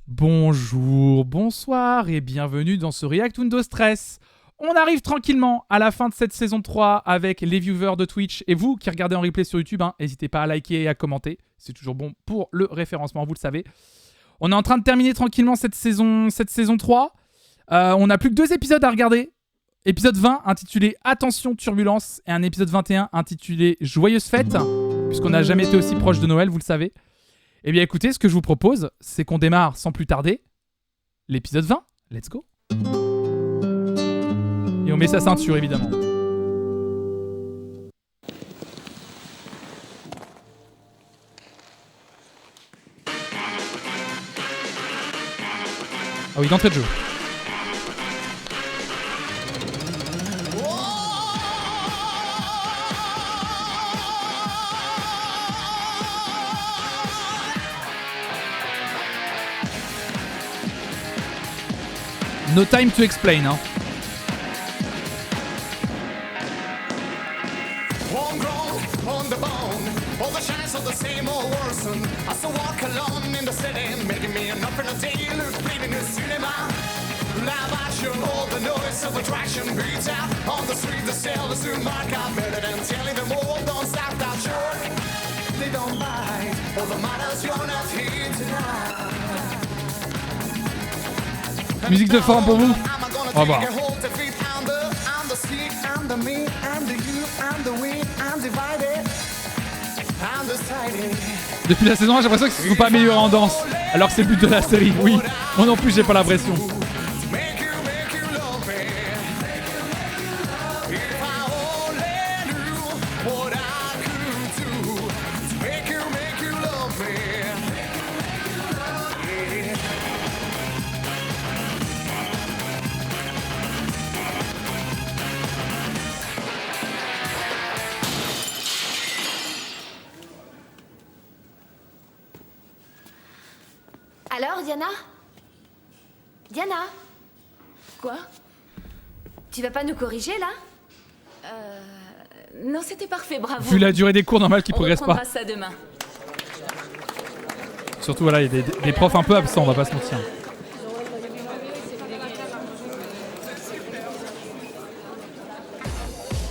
Bonjour, bonsoir et bienvenue dans ce React Windows Stress. On arrive tranquillement à la fin de cette saison 3 avec les viewers de Twitch et vous qui regardez en replay sur YouTube, n'hésitez pas à liker et à commenter, c'est toujours bon pour le référencement, vous le savez. On est en train de terminer tranquillement cette saison 3. On n'a plus que 2 épisodes à regarder. Épisode 20 intitulé Attention Turbulence et un épisode 21 intitulé Joyeuse Fête, puisqu'on n'a jamais été aussi proche de Noël, vous le savez. Eh bien écoutez, ce que je vous propose, c'est qu'on démarre sans plus tarder l'épisode 20. Let's go. Et on met sa ceinture évidemment. Ah oui, d'entrée de jeu. No time to explain, hein. On the bone, all the shines of the same old Warson. I still walk alone in the city, making me enough in a day, look bleeding in cinema. Live action, all the noise of attraction beats out on the street. The sailors who mark out better than telling them all. Don't stop that short, they don't bite. All the matters you're not here tonight. Musique de forme pour vous. Au revoir. Depuis la saison 1, j'ai l'impression qu'ils ne sont pas améliorés en danse. Alors que c'est le but de la série, oui. Moi non plus, j'ai pas l'impression. Alors, Diana ? Diana ? Quoi ? Tu vas pas nous corriger, là ? Non, c'était parfait, bravo. Vu la durée des cours, normal qu'ils progressent pas. On reprendra ça demain. Surtout, voilà, il y a des profs un peu absents, on va pas se mentir.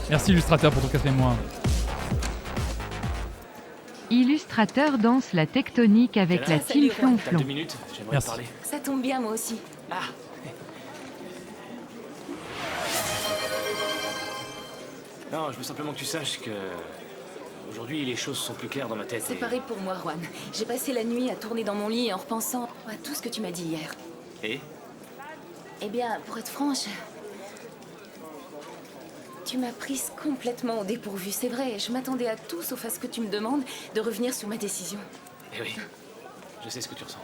Merci, illustrateur, pour ton 4e mois. Illustrateur danse la tectonique avec la team Flonflon. 2 minutes, j'aimerais te parler. Ça tombe bien, moi aussi. Ah. Non, je veux simplement que tu saches que... Aujourd'hui, les choses sont plus claires dans ma tête. C'est pareil pour moi, Juan. J'ai passé la nuit à tourner dans mon lit en repensant à tout ce que tu m'as dit hier. Et ? Eh bien, pour être franche... Tu m'as prise complètement au dépourvu, c'est vrai. Je m'attendais à tout sauf à ce que tu me demandes de revenir sur ma décision. Eh oui, je sais ce que tu ressens.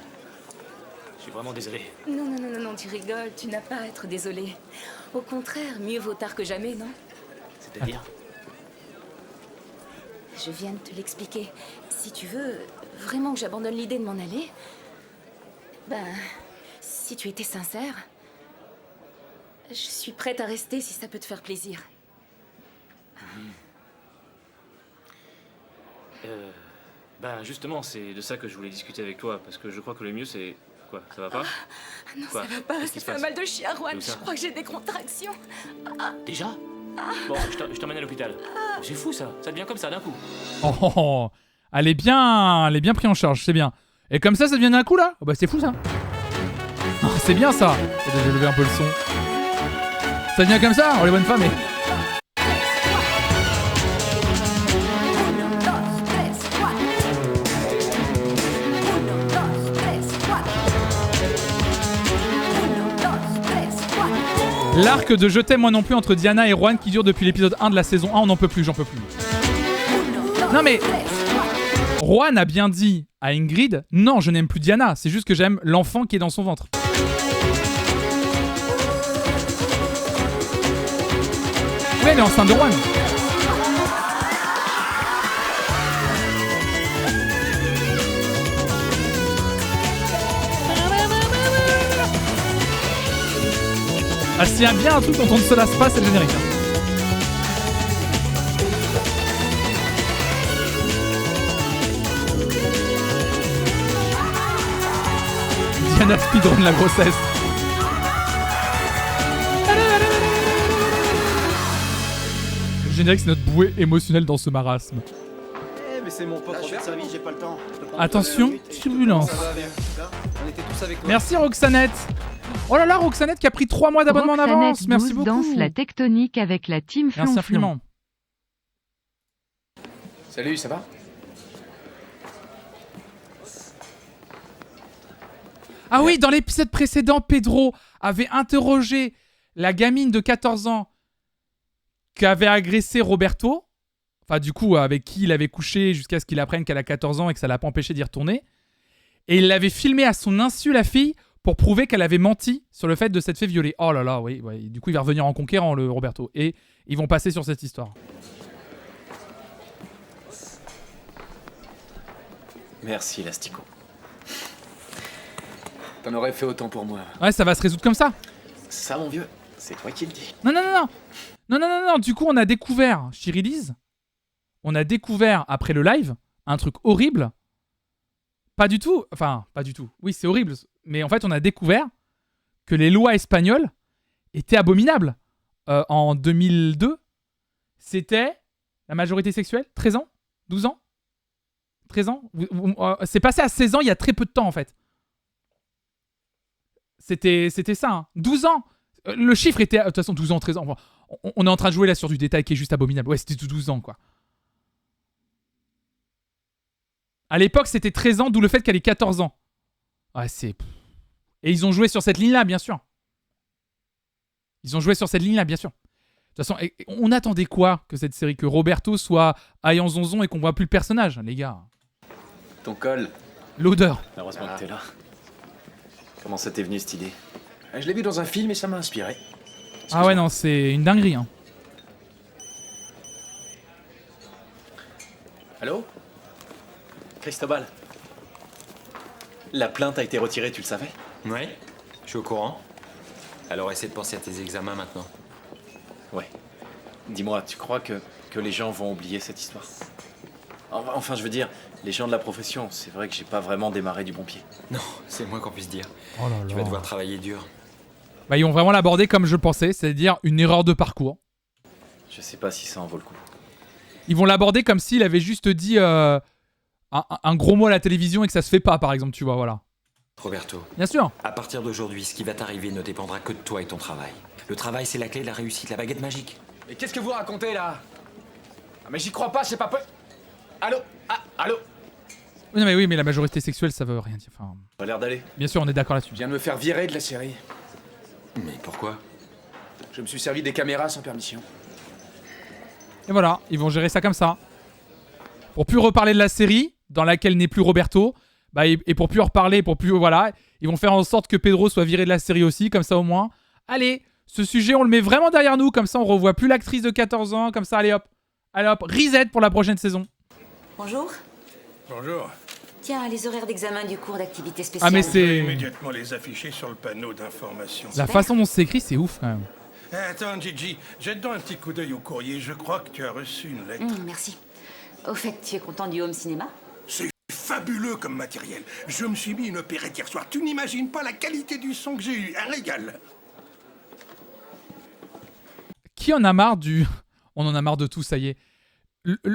Je suis vraiment désolé. Non, tu rigoles, tu n'as pas à être désolé. Au contraire, mieux vaut tard que jamais, non ? C'est-à-dire ? Je viens de te l'expliquer. Si tu veux vraiment que j'abandonne l'idée de m'en aller, ben, si tu étais sincère, je suis prête à rester si ça peut te faire plaisir. Ben justement, c'est de ça que je voulais discuter avec toi, parce que je crois que le mieux c'est... Quoi, ça va pas ? Non, Quoi ? ça va pas, Qu'est-ce qui ça se fait un passe ? mal de chien, Juan. Où ça ? Je crois que j'ai des contractions. Déjà ? Bon, je t'emmène à l'hôpital. C'est fou ça devient comme ça d'un coup. Oh, elle est bien prise en charge, c'est bien. Et comme ça devient d'un coup là ? Oh bah c'est fou ça. Oh, c'est bien ça. Je vais lever un peu le son. Ça devient comme ça, oh les bonnes femmes. Et... L'arc de Je t'aime moi non plus entre Diana et Juan qui dure depuis l'épisode 1 de la saison 1, on n'en peut plus, j'en peux plus. Non mais... Juan a bien dit à Ingrid, non je n'aime plus Diana, c'est juste que j'aime l'enfant qui est dans son ventre. Ouais, elle est enceinte de Juan. Ah, s'il y a bien un truc dont on ne se lasse pas, c'est le générique. Diana speedrun la grossesse. Le générique, c'est notre bouée émotionnelle dans ce marasme. Mais c'est mon pote Robert. Service, j'ai pas le temps. Attention, turbulence. Ça va bien. On était tous avec toi. Merci Roxanette. Oh là là, Roxanette qui a pris 3 mois d'abonnement en avance. Roxanette Merci 12 beaucoup. danse la tectonique avec la team Merci Flonflon. infiniment. Salut, ça va? Ah oui, dans l'épisode précédent, Pedro avait interrogé la gamine de 14 ans qui avait agressé Roberto. Enfin, du coup, avec qui il avait couché jusqu'à ce qu'il apprenne qu'elle a 14 ans et que ça l'a pas empêché d'y retourner. Et il l'avait filmé à son insu, la fille, pour prouver qu'elle avait menti sur le fait de s'être fait violer. Oh là là, oui. Du coup, il va revenir en conquérant, le Roberto. Et ils vont passer sur cette histoire. Merci, Lastico. T'en aurais fait autant pour moi. Ouais, ça va se résoudre comme ça. Ça, mon vieux, c'est toi qui le dis. Non. Du coup, on a découvert, Chirilise, on a découvert, après le live, un truc horrible. Pas du tout. Oui, c'est horrible. Mais en fait, on a découvert que les lois espagnoles étaient abominables. En 2002, c'était la majorité sexuelle, 13 ans, 12 ans, 13 ans. C'est passé à 16 ans il y a très peu de temps, en fait. C'était ça, hein. 12 ans. Le chiffre était... De toute façon, 12 ans, 13 ans. Enfin, on est en train de jouer là sur du détail qui est juste abominable. Ouais, c'était tout 12 ans, quoi. À l'époque, c'était 13 ans, d'où le fait qu'elle ait 14 ans. Ouais, c'est... Et ils ont joué sur cette ligne-là, bien sûr. De toute façon, on attendait quoi que cette série? Que Roberto soit Ayan Zonzon et qu'on voit plus le personnage, les gars. Ton col. L'odeur. Heureusement que t'es là. Comment ça t'est venu cette idée? Je l'ai vu dans un film et ça m'a inspiré. Ah ouais, non, c'est une dinguerie, hein. Allô? Cristobal. La plainte a été retirée, tu le savais? Ouais, je suis au courant. Alors essaie de penser à tes examens maintenant. Ouais. Dis-moi, tu crois que les gens vont oublier cette histoire? Enfin, je veux dire, les gens de la profession, c'est vrai que j'ai pas vraiment démarré du bon pied. Non, c'est le moins qu'on puisse dire. Oh là là. Tu vas devoir travailler dur. Bah, ils vont vraiment l'aborder comme je le pensais, c'est-à-dire une erreur de parcours. Je sais pas si ça en vaut le coup. Ils vont l'aborder comme s'il avait juste dit un gros mot à la télévision et que ça se fait pas, par exemple, tu vois, voilà. Roberto, Bien sûr. à partir d'aujourd'hui, ce qui va t'arriver ne dépendra que de toi et ton travail. Le travail, c'est la clé de la réussite, la baguette magique. Mais qu'est-ce que vous racontez là? Ah, mais j'y crois pas, c'est pas peu. Allô? Ah, allô? Oui, mais la majorité sexuelle, ça veut rien dire. Enfin, Ça a l'air d'aller. bien sûr, on est d'accord là-dessus. Je viens de me faire virer de la série. Mais pourquoi? Je me suis servi des caméras sans permission. Et voilà, ils vont gérer ça comme ça. Pour plus reparler de la série, dans laquelle n'est plus Roberto, bah, et pour plus en reparler, voilà, ils vont faire en sorte que Pedro soit viré de la série aussi, comme ça au moins. Allez, ce sujet, on le met vraiment derrière nous, comme ça on revoit plus l'actrice de 14 ans, comme ça, allez hop, reset pour la prochaine saison. Bonjour. Bonjour. Tiens, les horaires d'examen du cours d'activité spéciale. Ah mais Je vais c'est... immédiatement les afficher sur le panneau d'information. La façon dont c'est écrit, c'est ouf quand même. Attends, Gigi, jette donc un petit coup d'œil au courrier. Je crois que tu as reçu une lettre. Merci. Au fait, tu es content du home cinéma? C'est fabuleux comme matériel. Je me suis mis une opérette hier soir. Tu n'imagines pas la qualité du son que j'ai eu. Un régal. Qui en a marre du... On en a marre de tout, ça y est.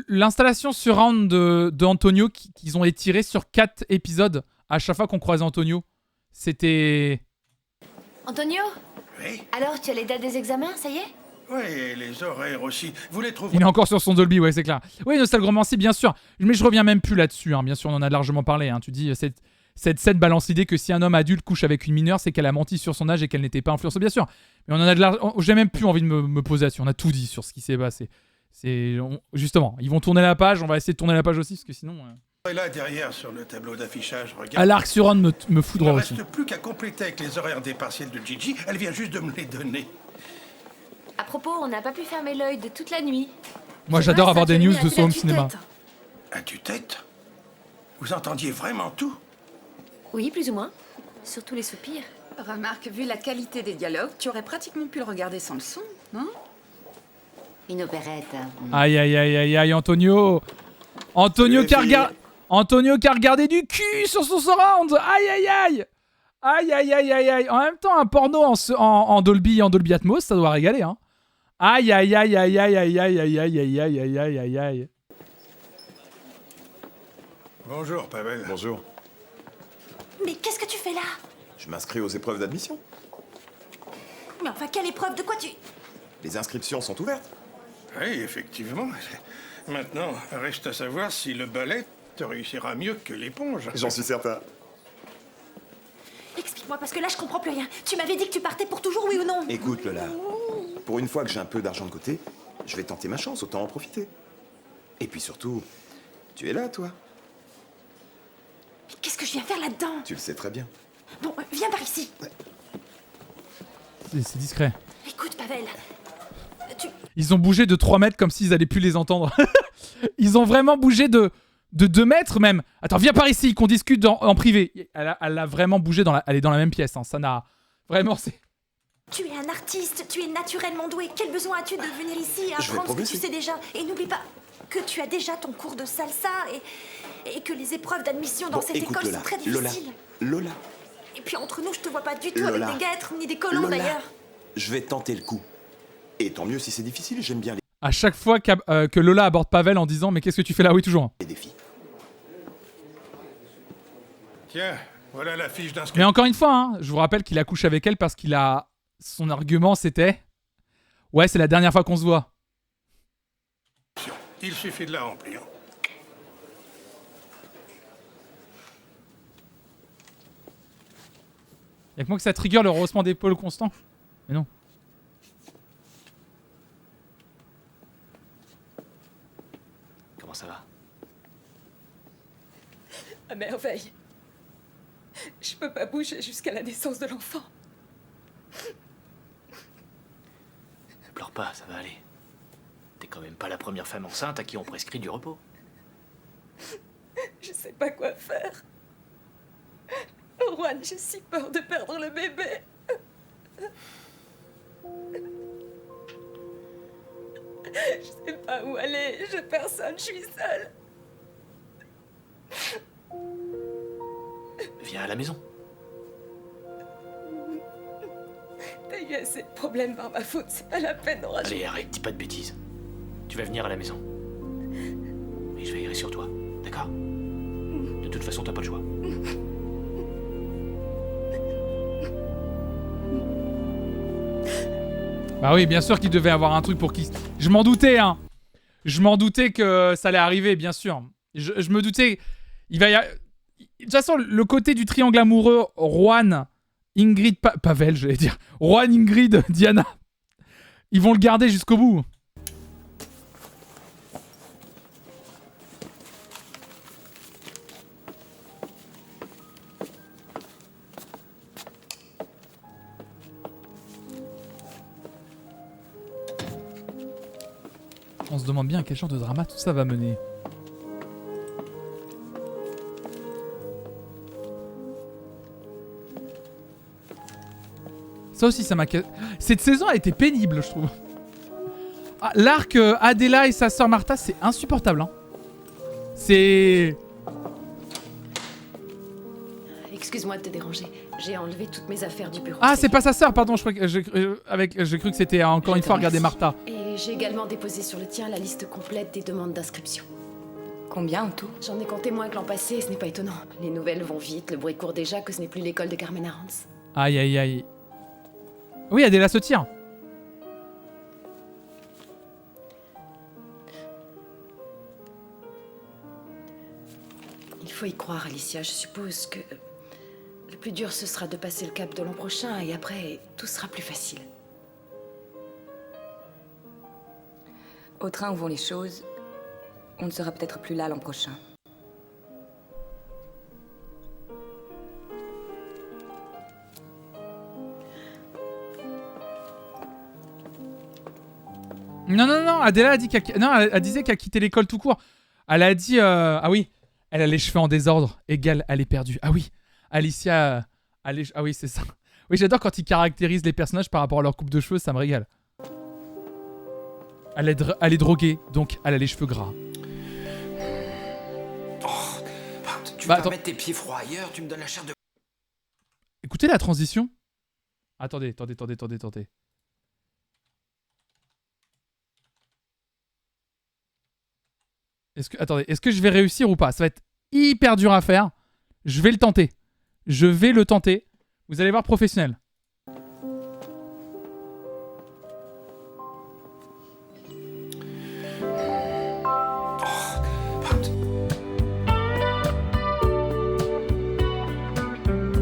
L'installation surround de Antonio qu'ils ont étiré sur 4 épisodes à chaque fois qu'on croisait Antonio. C'était... Antonio? Oui? Alors, tu as les dates des examens, ça y est? Oui, et les horaires aussi. Vous les trouverez. Il est encore sur son Dolby, ouais, c'est clair. Oui, Nostalgromancy, bien sûr. Mais je reviens même plus là-dessus, hein. Bien sûr, on en a largement parlé. Hein. Tu dis, cette scène balance l'idée que si un homme adulte couche avec une mineure, c'est qu'elle a menti sur son âge et qu'elle n'était pas influenceuse, bien sûr. Mais on en a j'ai même plus envie de me poser là-dessus. On a tout dit sur ce qui s'est passé. Justement, ils vont tourner la page, on va essayer de tourner la page aussi, parce que sinon... Et là, derrière, sur le tableau d'affichage, regarde. À l'arc sur me Il ne foudroie aussi. reste plus qu'à compléter avec les horaires des partiels de Gigi. Elle vient juste de me les donner. À propos, on n'a pas pu fermer l'œil de toute la nuit. Moi, C'est j'adore vrai, avoir ça, des tu as news mis de la son home tête. cinéma. À tue-tête? Vous entendiez vraiment tout? Oui, plus ou moins. Surtout les soupirs. Remarque, vu la qualité des dialogues, tu aurais pratiquement pu le regarder sans le son, non? Une opérette. Aïe, aïe, aïe, aïe, aïe, Antonio Antonio qui a regardé du cul sur son surround. Aïe, aïe, aïe. Aïe, aïe, aïe, aïe, aïe. En même temps, un porno en Dolby Atmos, ça doit régaler, hein. Aïe, aïe, aïe, aïe, aïe, aïe, aïe, aïe, aïe, aïe, aïe, aïe, aïe, aïe, aïe. Bonjour, Pavel. Bonjour. Mais qu'est-ce que tu fais là? Je m'inscris aux épreuves d'admission. Mais enfin, quelle épreuve? De quoi tu... Les inscriptions sont ouvertes. Oui, effectivement. Maintenant, reste à savoir si le balai te réussira mieux que l'éponge. J'en suis certain. Explique-moi, parce que là, je comprends plus rien. Tu m'avais dit que tu partais pour toujours, oui ou non? Écoute, Lola. Pour une fois que j'ai un peu d'argent de côté, je vais tenter ma chance, autant en profiter. Et puis surtout, tu es là, toi. Mais qu'est-ce que je viens faire là-dedans? Tu le sais très bien. Bon, viens par ici. C'est discret. Écoute, Pavel. Ils ont bougé de 3 mètres comme s'ils allaient plus les entendre. Ils ont vraiment bougé de 2 mètres même. Attends, viens par ici, qu'on discute en privé. Elle a vraiment bougé, elle est dans la même pièce. Hein. Ça n'a... Vraiment, c'est... Tu es un artiste, tu es naturellement doué. Quel besoin as-tu de venir ici et apprendre ce que tu sais déjà? Et n'oublie pas que tu as déjà ton cours de salsa et que les épreuves d'admission dans cette école sont très difficiles. Lola. Et puis entre nous, je te vois pas du tout avec des guêtres ni des collants d'ailleurs. Je vais tenter le coup. Et tant mieux si c'est difficile, j'aime bien les... À chaque fois que Lola aborde Pavel en disant « Mais qu'est-ce que tu fais là ?» Oui, toujours. Les défis. Tiens, voilà la fiche d'inscription. Mais encore une fois, hein, je vous rappelle qu'il a couché avec elle parce qu'il a... Son argument, c'était... Ouais, c'est la dernière fois qu'on se voit. Il suffit de la remplir. Y'a que moi que ça trigger le rehaussement d'épaule constant. Mais non. Comment ça va? À merveille. Je peux pas bouger jusqu'à la naissance de l'enfant. Ne pleure pas, ça va aller. T'es quand même pas la première femme enceinte à qui on prescrit du repos. Je sais pas quoi faire. Oh, Juan, j'ai si peur de perdre le bébé. Je sais pas où aller, j'ai personne, je suis seule. Viens à la maison. T'as eu assez de problèmes par ma faute, c'est pas la peine d'en rajouter. Allez, arrête, dis pas de bêtises. Tu vas venir à la maison. Et je veillerai sur toi, d'accord? De toute façon, t'as pas le choix. Bah oui, bien sûr qu'il devait avoir un truc pour qui... Je m'en doutais, hein. Je m'en doutais que ça allait arriver, bien sûr. Je me doutais... Il va y avoir... De toute façon, le côté du triangle amoureux, Juan, Ingrid... Pavel, j'allais dire. Juan, Ingrid, Diana. Ils vont le garder jusqu'au bout. On se demande bien à quel genre de drama tout ça va mener. Ça aussi, ça m'a... Cette saison a été pénible, je trouve. Ah, l'arc Adela et sa sœur Martha, c'est insupportable. Hein. C'est... Excuse-moi de te déranger. J'ai enlevé toutes mes affaires du bureau. Ah, c'est pas sa sœur, pardon. J'ai cru que c'était encore une fois regarder Martha. Et j'ai également déposé sur le tien la liste complète des demandes d'inscription. Combien en tout? J'en ai compté moins que l'an passé, ce n'est pas étonnant. Les nouvelles vont vite, le bruit court déjà que ce n'est plus l'école de Carmen Arantz. Aïe, aïe, aïe. Oui, Adela se tire. Il faut y croire, Alicia. Je suppose que le plus dur, ce sera de passer le cap de l'an prochain et après, tout sera plus facile. Au train où vont les choses, on ne sera peut-être plus là l'an prochain. Non, Adela a dit elle disait qu'elle quittait l'école tout court. Elle a dit... Ah oui, elle a les cheveux en désordre, égale, elle est perdue. Ah oui, Alicia... Ah oui, c'est ça. Oui, j'adore quand ils caractérisent les personnages par rapport à leur coupe de cheveux, ça me régale. Elle est droguée, donc elle a les cheveux gras. Tu vas mettre tes pieds froids ailleurs, tu me donnes la chair de... Écoutez la transition. Attendez. Est-ce que je vais réussir ou pas? Ça va être hyper dur à faire. Je vais le tenter. Vous allez voir, professionnel.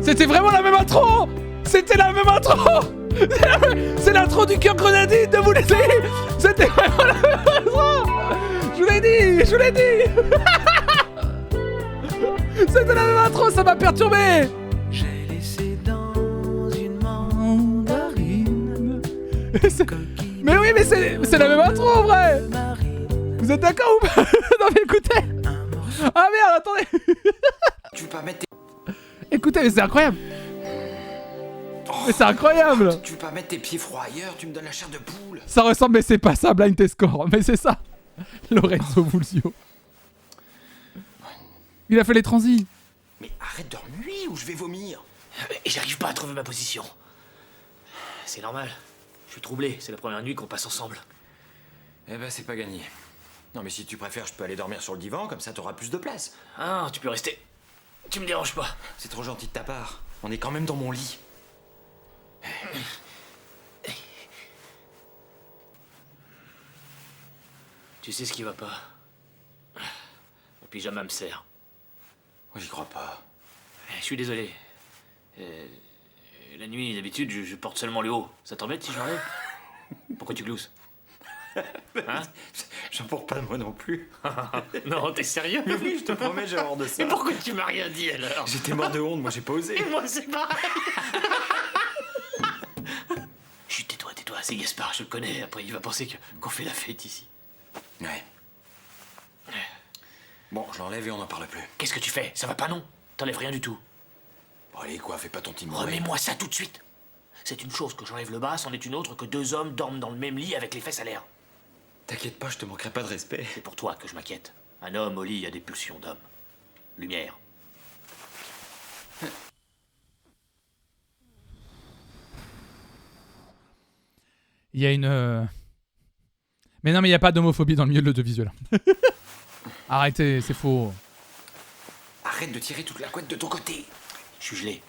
C'était vraiment la même intro. C'était la même intro. C'est l'intro du cœur grenadine de vous laisser. C'était vraiment la même intro. Je vous l'ai dit. C'était la même intro, ça m'a perturbé. J'ai laissé dans une mandarine. Mais oui, mais c'est la même intro en vrai. Vous êtes d'accord ou pas? Non mais écoutez. Ah merde, attendez. Tu veux pas mettre tes... Écoutez, mais c'est incroyable. Mais c'est incroyable. Tu veux pas mettre tes pieds froids ailleurs? Tu me donnes la chair de poule. Ça ressemble, mais c'est pas ça, Blind Test Score. Mais c'est ça. Lorenzo Vulsio. Il a fait les transis. Mais arrête de remuer ou je vais vomir. Et j'arrive pas à trouver ma position. C'est normal. Je suis troublé, c'est la première nuit qu'on passe ensemble. Eh ben c'est pas gagné. Non mais si tu préfères, je peux aller dormir sur le divan, comme ça t'auras plus de place. Ah, tu peux rester. Tu me déranges pas. C'est trop gentil de ta part. On est quand même dans mon lit. Tu sais ce qui va pas. Le pyjama me sert. Moi j'y crois pas. Je suis désolé. La nuit, d'habitude, je porte seulement le haut. Ça t'embête si j'enlève? Pourquoi tu glousses? Hein? J'en porte pas moi non plus. Non, t'es sérieux? Mais oui, je te promets, j'ai horreur de ça. Mais pourquoi tu m'as rien dit alors? J'étais mort de honte, moi j'ai pas osé. Et moi c'est pareil. Chut, tais-toi, c'est Gaspard, je le connais. Après, il va penser qu'on fait la fête ici. Ouais. Bon, je l'enlève et on n'en parle plus. Qu'est-ce que tu fais? Ça va pas, non? T'enlèves rien du tout. Bon, allez, quoi, fais pas ton timide. Remets-moi ça tout de suite. C'est une chose que j'enlève le bas, c'en est une autre que deux hommes dorment dans le même lit avec les fesses à l'air. T'inquiète pas, je te manquerai pas de respect. C'est pour toi que je m'inquiète. Un homme au lit a des pulsions d'homme. Lumière. Il y a une... Mais non, mais il n'y a pas d'homophobie dans le milieu de l'audiovisuel. Arrêtez, c'est faux. Arrête de tirer toute la couette de ton côté. Je suis gelé.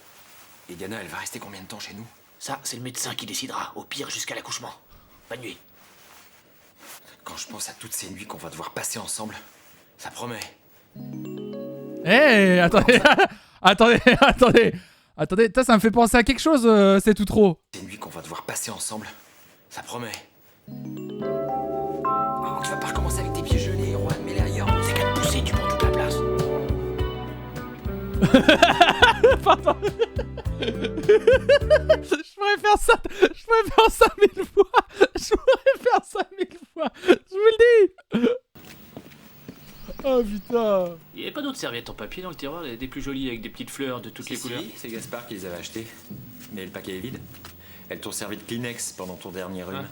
Et Diana, elle va rester combien de temps chez nous? Ça, c'est le médecin qui décidera. Au pire, jusqu'à l'accouchement. Bonne nuit. Quand je pense à toutes ces nuits qu'on va devoir passer ensemble, ça promet. Hé, attendez. Attendez, ça me fait penser à quelque chose, c'est tout trop. Ces nuits qu'on va devoir passer ensemble, ça promet. Oh, tu vas pas recommencer avec tes pieds gelés, Juan, mets-les ailleurs. C'est qu'à te pousser, tu prends toute la place. Pardon. Je pourrais faire ça 1000 fois. Je vous le dis. Oh putain. Il y avait pas d'autres serviettes en papier dans le tiroir, des plus jolies avec des petites fleurs de toutes les couleurs. C'est Gaspard qui les avait achetées. Mais le paquet est vide. Elles t'ont servi de Kleenex pendant ton dernier rhume.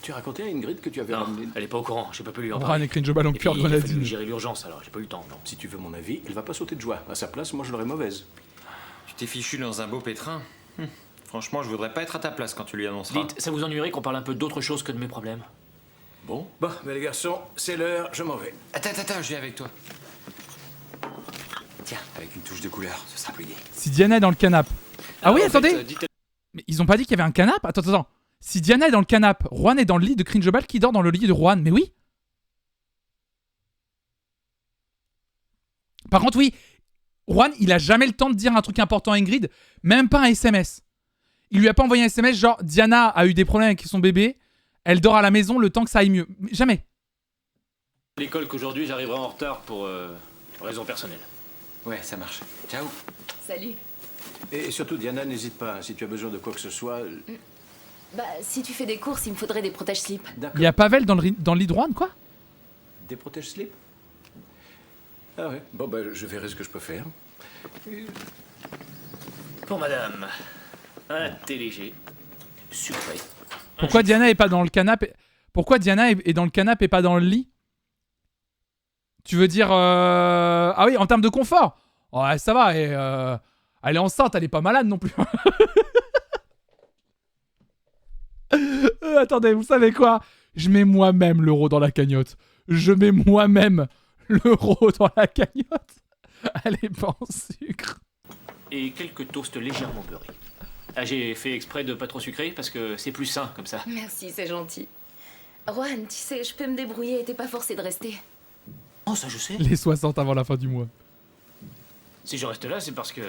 Tu racontais à Ingrid que tu avais ramené... elle est pas au courant, j'ai pas pu lui en parler. parler. Écrit une job à longue cœur grenadine. Gérer l'urgence alors, j'ai pas eu le temps. Non. Si tu veux mon avis, elle va pas sauter de joie. À sa place, moi je l'aurais mauvaise. Tu t'es fichu dans un beau pétrin. Franchement, je voudrais pas être à ta place quand tu lui annonceras. Dites, ça vous ennuierait qu'on parle un peu d'autre chose que de mes problèmes? Bon, mais les garçons, c'est l'heure, je m'en vais. Attends, je viens avec toi. Tiens, avec une touche de couleur, ce sera plus gai. Si Diana est dans le canapé. Ah oui, attendez. Mais ils ont pas dit qu'il y avait un canapé? Attends. Si Diana est dans le canapé, Juan est dans le lit de Cringeable qui dort dans le lit de Juan. Mais oui. Par contre, oui. Juan, il a jamais le temps de dire un truc important à Ingrid. Même pas un SMS. Il lui a pas envoyé un SMS genre Diana a eu des problèmes avec son bébé. Elle dort à la maison le temps que ça aille mieux. Jamais. L'école qu'aujourd'hui j'arriverai en retard pour raisons personnelles. Ouais, ça marche. Ciao. Salut. Et surtout, Diana, n'hésite pas. Si tu as besoin de quoi que ce soit... Bah, si tu fais des courses, il me faudrait des protège-slips. Il y a Pavel dans le lit de Juan, quoi? Des protège-slips? Ah ouais. Bon, bah, je verrai ce que je peux faire. Pour madame. Un thé léger. Sucré. Pourquoi Diana est pas dans le canapé? Pourquoi Diana est dans le canapé et pas dans le lit? Tu veux dire... Ah oui, en termes de confort. Ouais, ça va. Et Elle est enceinte, elle est pas malade non plus. Attendez, vous savez quoi? Je mets moi-même l'euro dans la cagnotte. Je mets moi-même l'euro dans la cagnotte. Elle est pas en sucre. Et quelques toasts légèrement beurrés. Ah, j'ai fait exprès de pas trop sucrer parce que c'est plus sain comme ça. Merci, c'est gentil. Juan, tu sais, je peux me débrouiller et t'es pas forcé de rester. Oh, ça je sais. Les 60 avant la fin du mois. Si je reste là, c'est parce que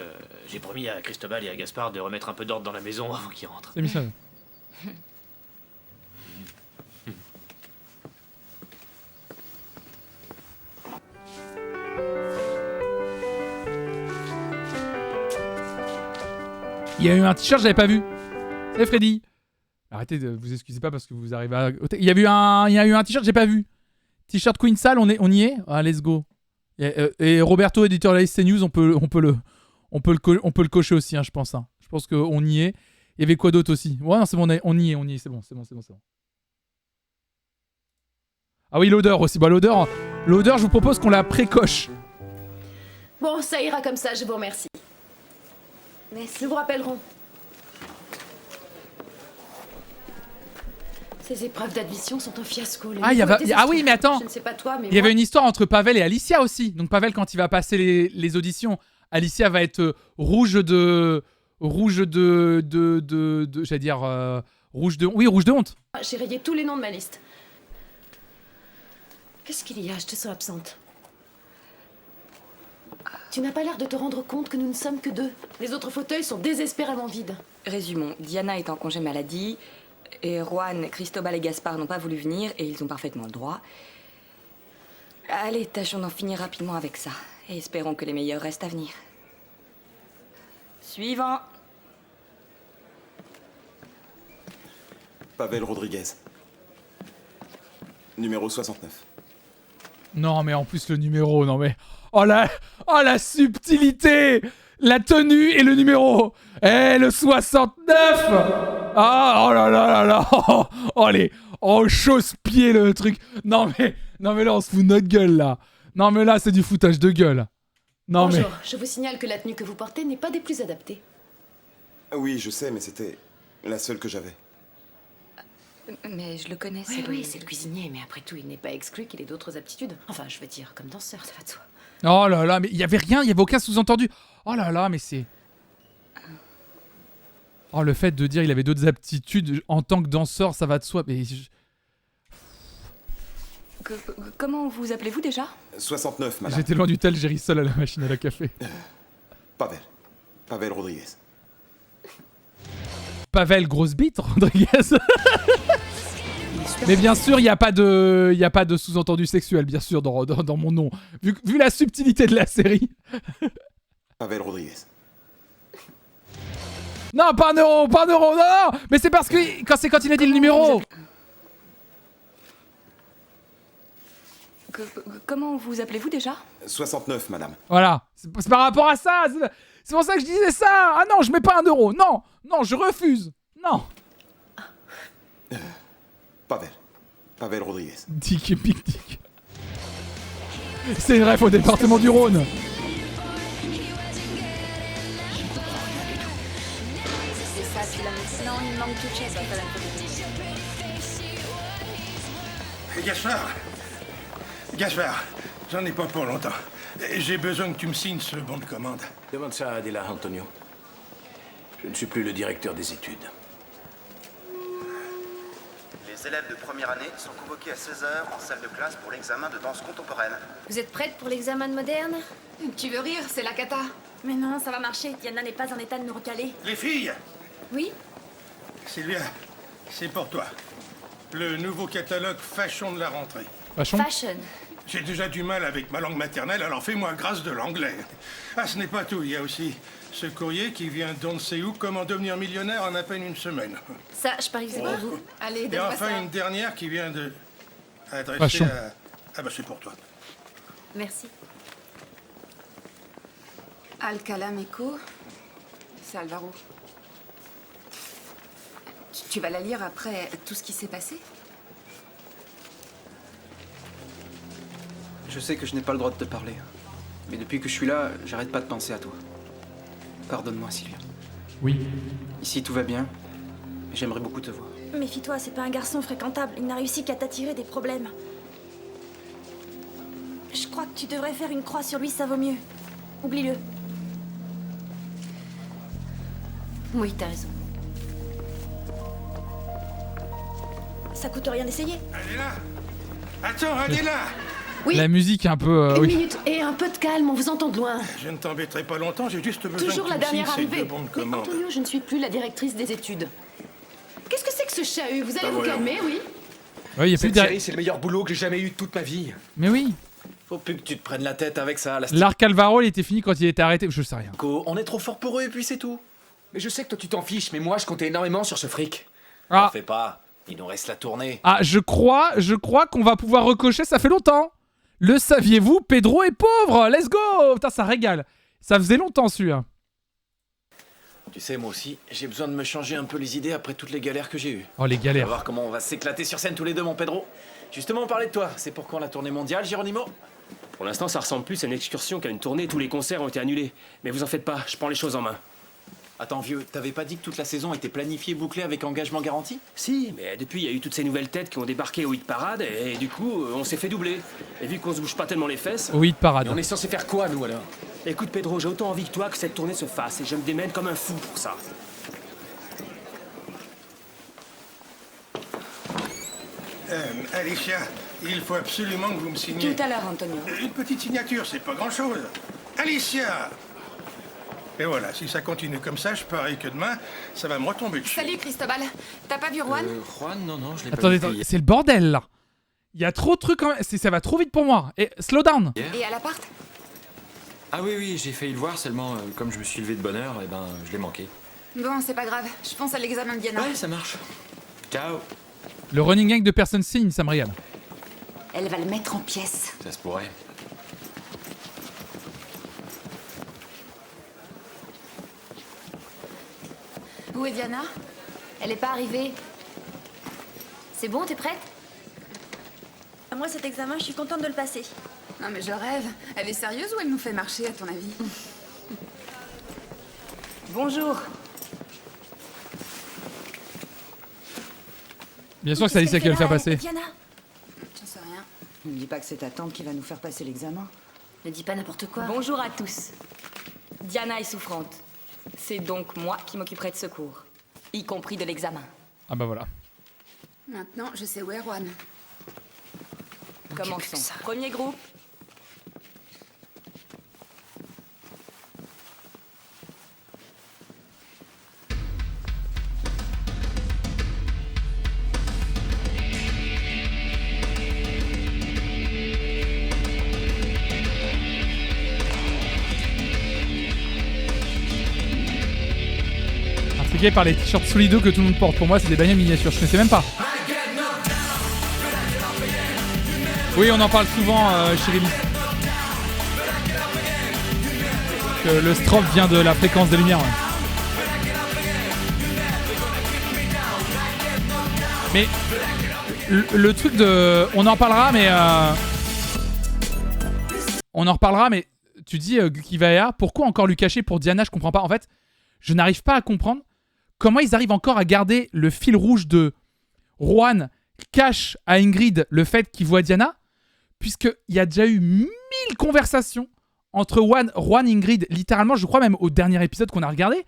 j'ai promis à Cristobal et à Gaspard de remettre un peu d'ordre dans la maison avant qu'ils rentrent. C'est Michel. Il y a eu un t-shirt, j'avais pas vu. C'est Freddy. Arrêtez de vous excusez pas parce que vous arrivez à... Il y a eu un t-shirt, j'ai pas vu. T-shirt Queen Sal, on y est. Ah, let's go. Et Roberto, éditorialiste CNews, on peut le cocher aussi, hein, je pense. Hein. Je pense qu'on y est. Il y avait quoi d'autre aussi? Ouais, non, c'est bon, on y est, c'est bon. Ah oui, l'odeur aussi. Bah, l'odeur, je vous propose qu'on la précoche. Bon, ça ira comme ça, je vous remercie. Nous vous rappellerons. Ces épreuves d'admission sont un fiasco. Ah oui, mais attends. Je ne sais pas toi, mais il y avait une histoire entre Pavel et Alicia aussi. Donc Pavel, quand il va passer les auditions, Alicia va être rouge de j'allais dire rouge de honte. J'ai rayé tous les noms de ma liste. Qu'est-ce qu'il y a? Je te sens absente. Tu n'as pas l'air de te rendre compte que nous ne sommes que deux. Les autres fauteuils sont désespérément vides. Résumons, Diana est en congé maladie, et Juan, Cristobal et Gaspard n'ont pas voulu venir, et ils ont parfaitement le droit. Allez, tâchons d'en finir rapidement avec ça, et espérons que les meilleurs restent à venir. Suivant. Pavel Rodriguez. Numéro 69. Non, mais en plus le numéro, non mais... Oh la subtilité! La tenue et le numéro! Le 69! Ah, oh là là là là! Oh les... Oh, chausse-pied le truc! Non mais là on se fout de notre gueule là! Non mais là c'est du foutage de gueule! Non Bonjour, mais... je vous signale que la tenue que vous portez n'est pas des plus adaptées. Oui, je sais, mais c'était la seule que j'avais. Mais je le connais, Oui, c'est le cuisinier, mais après tout, il n'est pas exclu qu'il ait d'autres aptitudes. Enfin, je veux dire, comme danseur, ça va de soi. Oh là là, mais il y avait rien, il y avait aucun sous-entendu. Oh là là, mais c'est... Oh, le fait de dire il avait d'autres aptitudes en tant que danseur, ça va de soi, mais... Comment vous appelez-vous déjà? 69, madame. J'étais loin du tel, j'ai ri seul à la machine à la café. Pavel Rodriguez. Pavel grosse bite, Rodriguez. Mais bien sûr, il n'y a pas de sous-entendu sexuel, bien sûr, dans mon nom. Vu la subtilité de la série. Pavel Rodriguez. Non, pas un euro, non. Mais c'est parce que quand il a dit le numéro. Comment vous appelez-vous déjà? 69, madame. Voilà, c'est par rapport à ça. C'est pour ça que je disais ça. Ah non, je mets pas un euro. Non, je refuse. Non. Pavel Rodriguez. Dick et Big Dick. C'est une ref au département du Rhône. C'est ça, tu l'as mis. Non, il manque tout chest. Gaspard, j'en ai pas pour longtemps. J'ai besoin que tu me signes ce bon de commande. Demande ça à Adela, Antonio. Je ne suis plus le directeur des études. Les élèves de première année sont convoqués à 16h en salle de classe pour l'examen de danse contemporaine. Vous êtes prête pour l'examen de moderne? Tu veux rire? C'est la cata. Mais non, ça va marcher. Diana n'est pas en état de nous recaler. Les filles! Oui? Sylvia, c'est pour toi. Le nouveau catalogue Fashion de la rentrée. Fashion. J'ai déjà du mal avec ma langue maternelle, alors fais-moi grâce de l'anglais. Ah, ce n'est pas tout. Il y a aussi ce courrier qui vient d'on ne sait où, comment devenir millionnaire en à peine une semaine. Ça, je parie que c'est pour vous. Allez, Et enfin, une dernière qui vient de... adressée Fashion. à... Ah bah c'est pour toi. Merci. Alcala Meco, c'est Alvaro. Tu vas la lire après tout ce qui s'est passé? Je sais que je n'ai pas le droit de te parler. Mais depuis que je suis là, j'arrête pas de penser à toi. Pardonne-moi, Sylvia. Oui. Ici, tout va bien. J'aimerais beaucoup te voir. Méfie-toi, c'est pas un garçon fréquentable. Il n'a réussi qu'à t'attirer des problèmes. Je crois que tu devrais faire une croix sur lui, ça vaut mieux. Oublie-le. Oui, t'as raison. Ça coûte rien d'essayer. Elle est là. Attends, elle est là. Oui. La musique un peu... Une oui. minute, et un peu de calme, on vous entend de loin. Je ne t'embêterai pas longtemps, j'ai juste besoin Toujours que la tu me signes dernière ces arrivée. deux bons de Mais commande. Antonio, je ne suis plus la directrice des études. Qu'est-ce que c'est que ce chahut? Vous allez vous voyons. calmer, oui? Ouais, y a plus Cette de... série, c'est le meilleur boulot que j'ai jamais eu de toute ma vie. Mais oui. Faut plus que tu te prennes la tête avec ça. L'arc Alvaro, il était fini quand il était arrêté. Je sais rien. On est trop fort pour eux et puis c'est tout. Mais je sais que toi tu t'en fiches, mais moi je comptais énormément sur ce fric. Ah. T'en fais pas. Il nous reste la tournée. Ah, je crois qu'on va pouvoir recocher, ça fait longtemps. Le saviez-vous, Pedro est pauvre. Let's go. Putain, ça régale. Ça faisait longtemps, celui-là. Tu sais, moi aussi, j'ai besoin de me changer un peu les idées après toutes les galères que j'ai eues. Oh, les On galères. va voir comment on va s'éclater sur scène tous les deux, mon Pedro. Justement, on parlait de toi. C'est pour quand la tournée mondiale, Geronimo? Pour l'instant, ça ressemble plus à une excursion qu'à une tournée. Tous les concerts ont été annulés. Mais vous en faites pas, je prends les choses en main. Attends, vieux, t'avais pas dit que toute la saison était planifiée, bouclée avec engagement garanti? Si, mais depuis, il y a eu toutes ces nouvelles têtes qui ont débarqué au Hit Parade et du coup, on s'est fait doubler. Et vu qu'on se bouge pas tellement les fesses... Au Hit Parade. Mais on est censé faire quoi, nous, alors? Écoute, Pedro, j'ai autant envie que toi que cette tournée se fasse et je me démène comme un fou pour ça. Alicia, il faut absolument que vous me signiez. Tout à l'heure, Antonio. Une petite signature, c'est pas grand-chose. Alicia! Et voilà, si ça continue comme ça, je parie que demain, ça va me retomber dessus. Salut, Cristobal. T'as pas vu Juan? Juan, non, je l'ai pas Attendez, vu. attendez, c'est le bordel, là. Il y a trop de trucs, quand même. Ça va trop vite pour moi. Et slow down. Et à l'appart? Ah oui, j'ai failli le voir, seulement comme je me suis levé de bonne heure, et ben je l'ai manqué. Bon, c'est pas grave. Je pense à l'examen de Diana. Ouais, ça marche. Ciao. Le running gang de personnes signe, ça me régale. Elle va le mettre en pièces. Ça se pourrait. Où est Diana? Elle est pas arrivée. C'est bon, t'es prête? Moi, cet examen, je suis contente de le passer. Non mais je rêve. Elle est sérieuse ou elle nous fait marcher, à ton avis? Bonjour. Bien sûr que c'est Alicia qui va le faire passer. Diana? J'en sais rien. Ne me dis pas que c'est ta tante qui va nous faire passer l'examen. Ne dis pas n'importe quoi. Bonjour à tous. Diana est souffrante. C'est donc moi qui m'occuperai de ce cours, y compris de l'examen. Ah bah voilà. Maintenant, je sais où est Juan. Commençons. Premier groupe. Intrigué par les t-shirts Solido que tout le monde porte. Pour moi, c'est des bagnoles miniatures. Je connaissais même pas. Oui, on en parle souvent, Chirili. Que le strophe vient de la fréquence des lumières. Ouais. Mais le truc de... On en parlera, mais... On en reparlera, mais tu dis Gukivaea, pourquoi encore lui cacher pour Diana? Je comprends pas. En fait, je n'arrive pas à comprendre comment ils arrivent encore à garder le fil rouge de Juan cache à Ingrid le fait qu'il voit Diana, puisqu'il y a déjà eu 1000 conversations entre Juan et Ingrid, littéralement, je crois même au dernier épisode qu'on a regardé,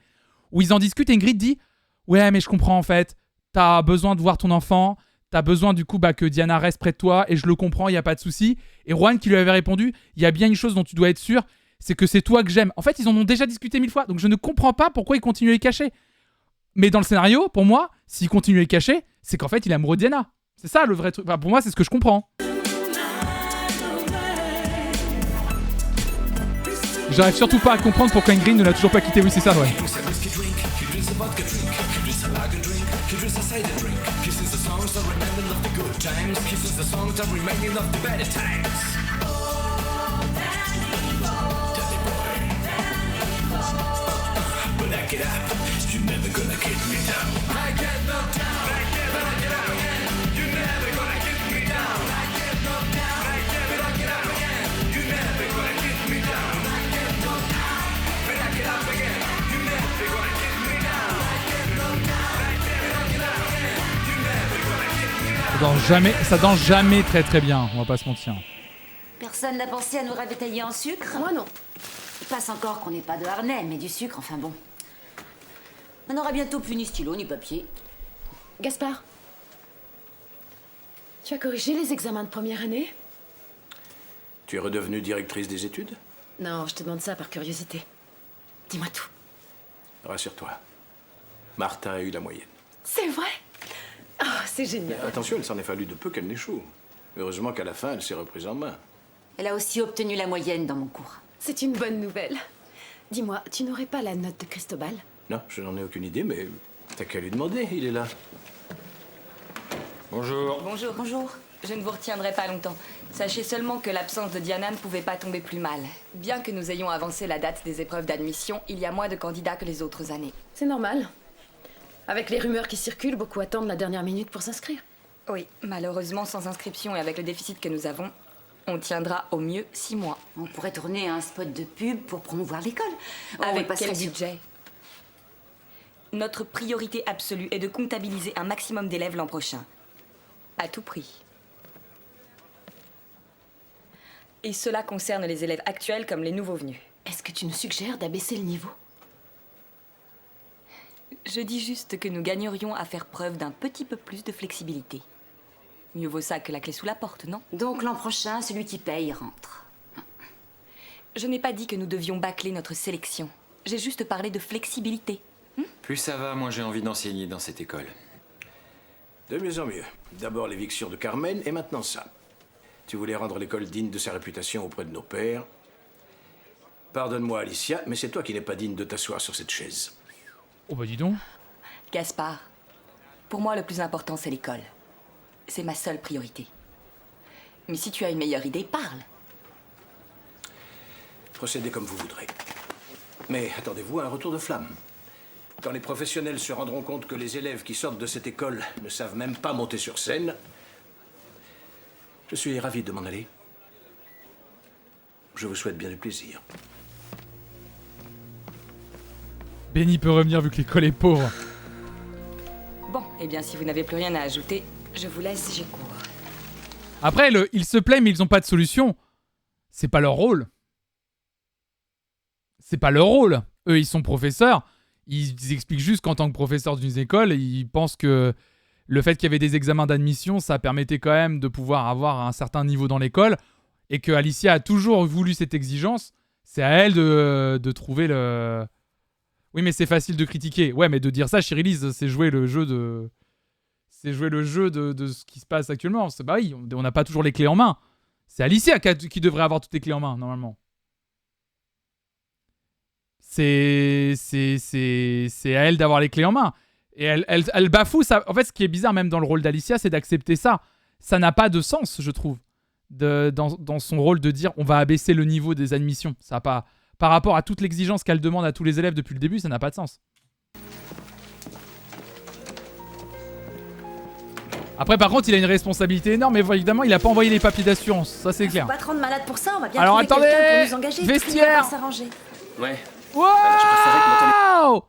où ils en discutent et Ingrid dit « Ouais, mais je comprends en fait, t'as besoin de voir ton enfant, t'as besoin du coup que Diana reste près de toi, et je le comprends, il n'y a pas de souci. » Et Juan qui lui avait répondu « Il y a bien une chose dont tu dois être sûr, c'est que c'est toi que j'aime. » En fait, ils en ont déjà discuté 1000 fois, donc je ne comprends pas pourquoi ils continuent à les cacher. Mais dans le scénario, pour moi, s'il continue à les cacher, c'est qu'en fait, il est amoureux de Diana. C'est ça le vrai truc. Enfin, pour moi, c'est ce que je comprends. J'arrive surtout pas à comprendre pourquoi Ingrid ne l'a toujours pas quitté. Oui, c'est ça, ouais. Ça danse jamais très très bien, on va pas se mentir. Personne n'a pensé à nous ravitailler en sucre? Moi non. Passe encore qu'on n'ait pas de harnais, mais du sucre, enfin bon. On aura bientôt plus ni stylo ni papier. Gaspard, tu as corrigé les examens de première année? Tu es redevenue directrice des études? Non, je te demande ça par curiosité. Dis-moi tout. Rassure-toi. Martha a eu la moyenne. C'est vrai? Oh, c'est génial. Mais attention, il s'en est fallu de peu qu'elle n'échoue. Heureusement qu'à la fin, elle s'est reprise en main. Elle a aussi obtenu la moyenne dans mon cours. C'est une bonne nouvelle. Dis-moi, tu n'aurais pas la note de Cristobal? Non, je n'en ai aucune idée, mais t'as qu'à lui demander, il est là. Bonjour. Bonjour. Bonjour. Je ne vous retiendrai pas longtemps. Sachez seulement que l'absence de Diana ne pouvait pas tomber plus mal. Bien que nous ayons avancé la date des épreuves d'admission, il y a moins de candidats que les autres années. C'est normal. Avec les rumeurs qui circulent, beaucoup attendent la dernière minute pour s'inscrire. Oui, malheureusement, sans inscription et avec le déficit que nous avons, on tiendra au mieux 6 mois. On pourrait tourner un spot de pub pour promouvoir l'école. Avec quel budget? Notre priorité absolue est de comptabiliser un maximum d'élèves l'an prochain. À tout prix. Et cela concerne les élèves actuels comme les nouveaux venus. Est-ce que tu nous suggères d'abaisser le niveau? Je dis juste que nous gagnerions à faire preuve d'un petit peu plus de flexibilité. Mieux vaut ça que la clé sous la porte, non? Donc l'an prochain, celui qui paye rentre. Je n'ai pas dit que nous devions bâcler notre sélection. J'ai juste parlé de flexibilité. Plus ça va, moins j'ai envie d'enseigner dans cette école. De mieux en mieux. D'abord l'éviction de Carmen, et maintenant ça. Tu voulais rendre l'école digne de sa réputation auprès de nos pères. Pardonne-moi, Alicia, mais c'est toi qui n'es pas digne de t'asseoir sur cette chaise. Oh bah dis donc. Gaspard, pour moi le plus important c'est l'école. C'est ma seule priorité. Mais si tu as une meilleure idée, parle. Procédez comme vous voudrez. Mais attendez-vous à un retour de flamme. Quand les professionnels se rendront compte que les élèves qui sortent de cette école ne savent même pas monter sur scène, je suis ravi de m'en aller. Je vous souhaite bien du plaisir. Benny peut revenir vu que l'école est pauvre. Bon, eh bien si vous n'avez plus rien à ajouter, je vous laisse, j'ai cours. Après, ils se plaignent mais ils ont pas de solution. C'est pas leur rôle. C'est pas leur rôle. Eux, ils sont professeurs. Ils expliquent juste qu'en tant que professeur d'une école, ils pensent que le fait qu'il y avait des examens d'admission, ça permettait quand même de pouvoir avoir un certain niveau dans l'école. Et que Alicia a toujours voulu cette exigence. C'est à elle de trouver le... Oui, mais c'est facile de critiquer. Ouais, mais de dire ça, Chirilise, c'est jouer le jeu de... C'est jouer le jeu de ce qui se passe actuellement. Bah oui, on n'a pas toujours les clés en main. C'est Alicia qui devrait avoir toutes les clés en main, normalement. C'est à elle d'avoir les clés en main. Et elle bafoue ça. En fait, ce qui est bizarre même dans le rôle d'Alicia, c'est d'accepter ça. Ça n'a pas de sens, je trouve. Dans son rôle de dire on va abaisser le niveau des admissions. Ça a pas... Par rapport à toute l'exigence qu'elle demande à tous les élèves depuis le début, ça n'a pas de sens. Après, par contre, il a une responsabilité énorme, mais évidemment, il n'a pas envoyé les papiers d'assurance. Ça, c'est clair. Faut pas te rendre malade pour ça, on va bien Alors, trouver attendez, quelqu'un pour nous engager. vestiaire. Tout va s'arranger. Ouais. Wow, je préférais que mon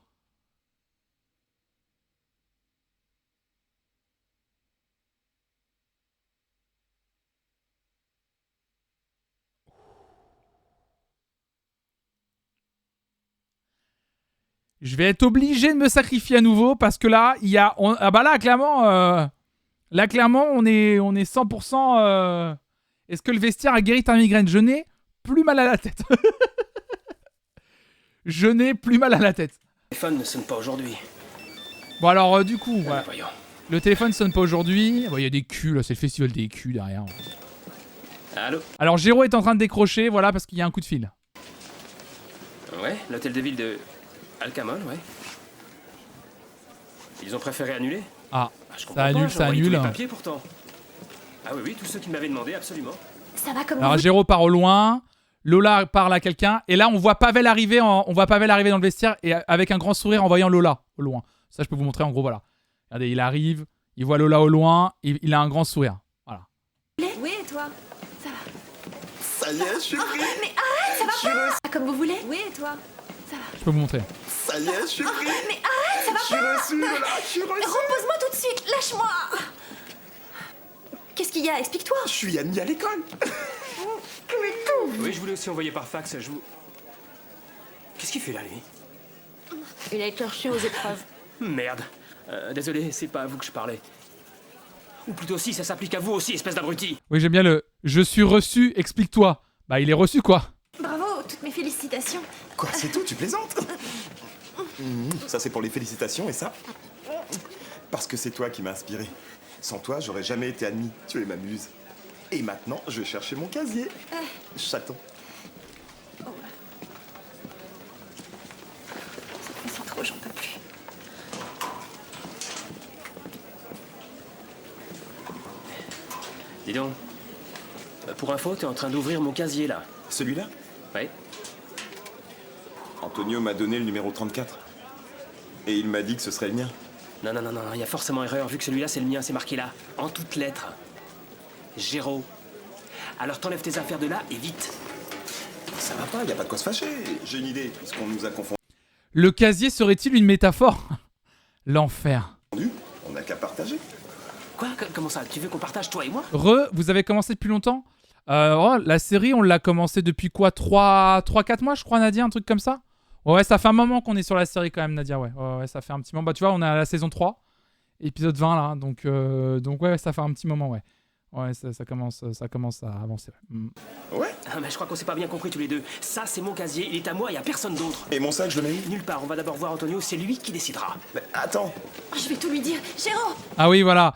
Je vais être obligé de me sacrifier à nouveau parce que là, il y a... Ah bah là, clairement, on est 100%... Est-ce que le vestiaire a guéri ta migraine? Je n'ai plus mal à la tête. Je n'ai plus mal à la tête. Le téléphone ne sonne pas aujourd'hui. Bon alors, du coup, voilà. Voyons. Le téléphone sonne pas aujourd'hui. Il y a des culs, là, c'est le festival des culs derrière. Allô? Alors, Géraud est en train de décrocher, voilà, parce qu'il y a un coup de fil. Ouais, l'hôtel de ville de... Alcamol, ouais. Ils ont préféré annuler? Ah, je ça annule, ça annule. Tous les papiers pourtant. Ah oui, tous ceux qui m'avaient demandé, absolument. Ça va comme Alors Géraud part au loin, Lola parle à quelqu'un, et là on voit Pavel arriver dans le vestiaire et avec un grand sourire en voyant Lola au loin. Ça je peux vous montrer en gros, voilà. Regardez, il arrive, il voit Lola au loin, et il a un grand sourire. Voilà. Oui, et toi? Ça va. Ça y est, je suis pris. Mais arrête, ça va pas. Comme vous voulez. Oui, et toi? Ça va. Je peux vous montrer. Ça y est, je suis pris. Mais arrête, ça va pas. Je suis reçu, Lola, je suis reçu. Repose-moi tout de suite, lâche-moi. qu'il y a? Explique-toi. Je suis admis à l'école. Oui, je voulais aussi envoyer par fax. Je vous... Qu'est-ce qu'il fait là, lui? Il a été reçu aux épreuves. Merde. Désolé, c'est pas à vous que je parlais. Ou plutôt si, ça s'applique à vous aussi, espèce d'abruti. Oui, j'aime bien le « je suis reçu, explique-toi ». Bah, il est reçu, quoi. Bravo, toutes mes félicitations. Quoi, c'est tout, tu plaisantes? Ça, c'est pour les félicitations, et ça? Parce que c'est toi qui m'as inspiré. Sans toi, j'aurais jamais été admis. Tu es ma muse. Et maintenant, je vais chercher mon casier. Chaton. C'est trop, j'en peux plus. Dis donc. Pour info, t'es en train d'ouvrir mon casier, là. Celui-là? Ouais. Antonio m'a donné le numéro 34. Et il m'a dit que ce serait le mien. Non, il y a forcément erreur, vu que celui-là, c'est le mien, c'est marqué là, en toutes lettres. Géraud. Alors t'enlèves tes affaires de là, et vite. Ça va pas, y a pas de quoi se fâcher. J'ai une idée, puisqu'on nous a confondus. Le casier serait-il une métaphore? L'enfer. On n'a qu'à partager. Quoi? Comment ça? Tu veux qu'on partage, toi et moi? Vous avez commencé depuis longtemps? La série, on l'a commencé depuis quoi? 3-4 mois, je crois, Nadia, un truc comme ça? Ouais, ça fait un moment qu'on est sur la série quand même, Nadia, ouais. Ouais, ça fait un petit moment. Bah, tu vois, on est à la saison 3, épisode 20, là. Donc ouais, ça fait un petit moment, ouais. Ouais, ça commence à avancer. Ouais. Ah, mais je crois qu'on s'est pas bien compris tous les deux. Ça, c'est mon casier, il est à moi, il y a personne d'autre. Et mon sac, je le mets où? Nulle part, on va d'abord voir Antonio, c'est lui qui décidera. Mais attends. Oh, je vais tout lui dire. Géraud! Ah oui, voilà.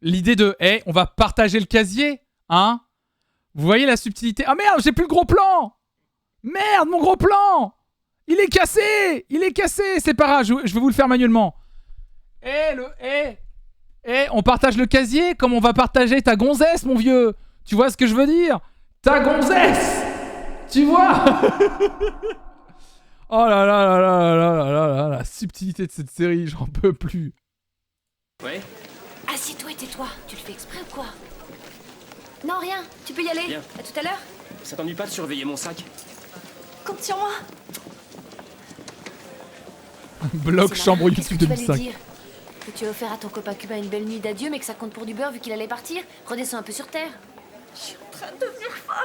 L'idée de, on va partager le casier, hein? Vous voyez la subtilité? Ah merde, j'ai plus le gros plan! Merde, mon gros plan! Il est cassé! Il est cassé! C'est pas grave, je vais vous le faire manuellement. On partage le casier comme on va partager ta gonzesse, mon vieux. Tu vois ce que je veux dire? Ta gonzesse! Tu vois? Oh là là là là là là là là, la subtilité de cette série, j'en peux plus. Ouais? Assieds-toi et tais-toi. Tu le fais exprès ou quoi? Non, rien. Tu peux y aller. Bien. À tout à l'heure. Ça t'ennuie pas de surveiller mon sac? Compte sur moi. Bloc chambre Qu'est-ce que YouTube tu vas lui 2005. dire? Que tu as offert à ton copain cubain une belle nuit d'adieu, mais que ça compte pour du beurre vu qu'il allait partir? Redescends un peu sur terre. Je suis en train de devenir folle.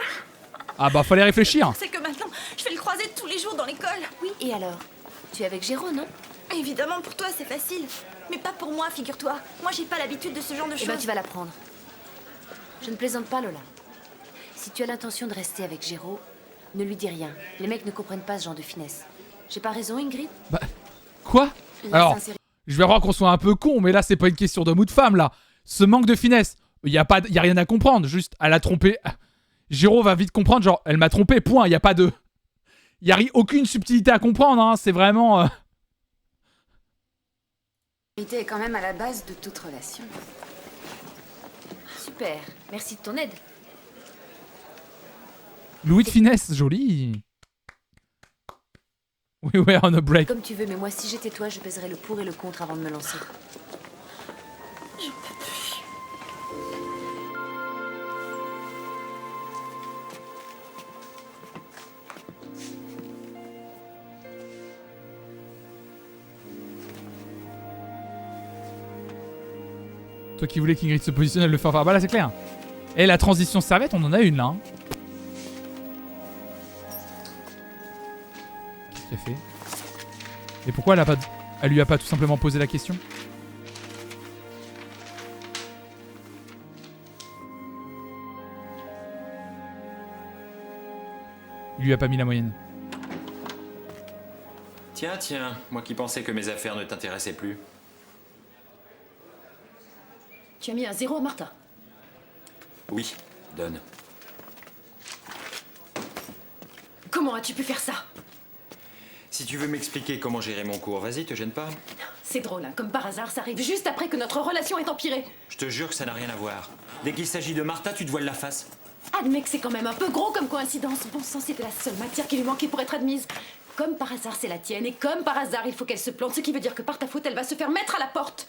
Ah bah fallait réfléchir. C'est que maintenant, je vais le croiser tous les jours dans l'école. Oui, et alors? Tu es avec Géraud, non? Évidemment, pour toi, c'est facile. Mais pas pour moi, figure-toi. Moi, j'ai pas l'habitude de ce genre de choses. Eh ben, tu vas l'apprendre. Je ne plaisante pas, Lola. Si tu as l'intention de rester avec Géraud, ne lui dis rien. Les mecs ne comprennent pas ce genre de finesse. J'ai pas raison, Ingrid? Bah, quoi? Alors, je vais croire qu'on soit un peu con, mais là, c'est pas une question d'homme ou de femme, là. Ce manque de finesse, y a rien à comprendre. Juste, elle a trompé. Géraud va vite comprendre, genre, elle m'a trompé, point. Y a pas de... Y a aucune subtilité à comprendre, hein. C'est vraiment... est quand même à la base de toute relation. Super, merci de ton aide. Louis de finesse, joli. We were on a break. Comme tu veux, mais moi, si j'étais toi, je pèserais le pour et le contre avant de me lancer. Je peux plus. Toi qui voulais qu'Ingrid se positionne, elle le fait enfin. Bah là, c'est clair. Et la transition serviette, on en a une là. Hein. Qu'est-ce qu'elle fait? Et pourquoi elle lui a pas tout simplement posé la question? Il lui a pas mis la moyenne. Tiens, moi qui pensais que mes affaires ne t'intéressaient plus. Tu as mis un 0 à Martha. Oui, donne. Comment as-tu pu faire ça? Si tu veux m'expliquer comment gérer mon cours, vas-y, te gêne pas. C'est drôle, hein, comme par hasard, ça arrive juste après que notre relation est empirée. Je te jure que ça n'a rien à voir. Dès qu'il s'agit de Martha, tu te voiles la face. Admets que c'est quand même un peu gros comme coïncidence. Bon sang, c'était la seule matière qui lui manquait pour être admise. Comme par hasard, c'est la tienne, et comme par hasard, il faut qu'elle se plante, ce qui veut dire que par ta faute, elle va se faire mettre à la porte.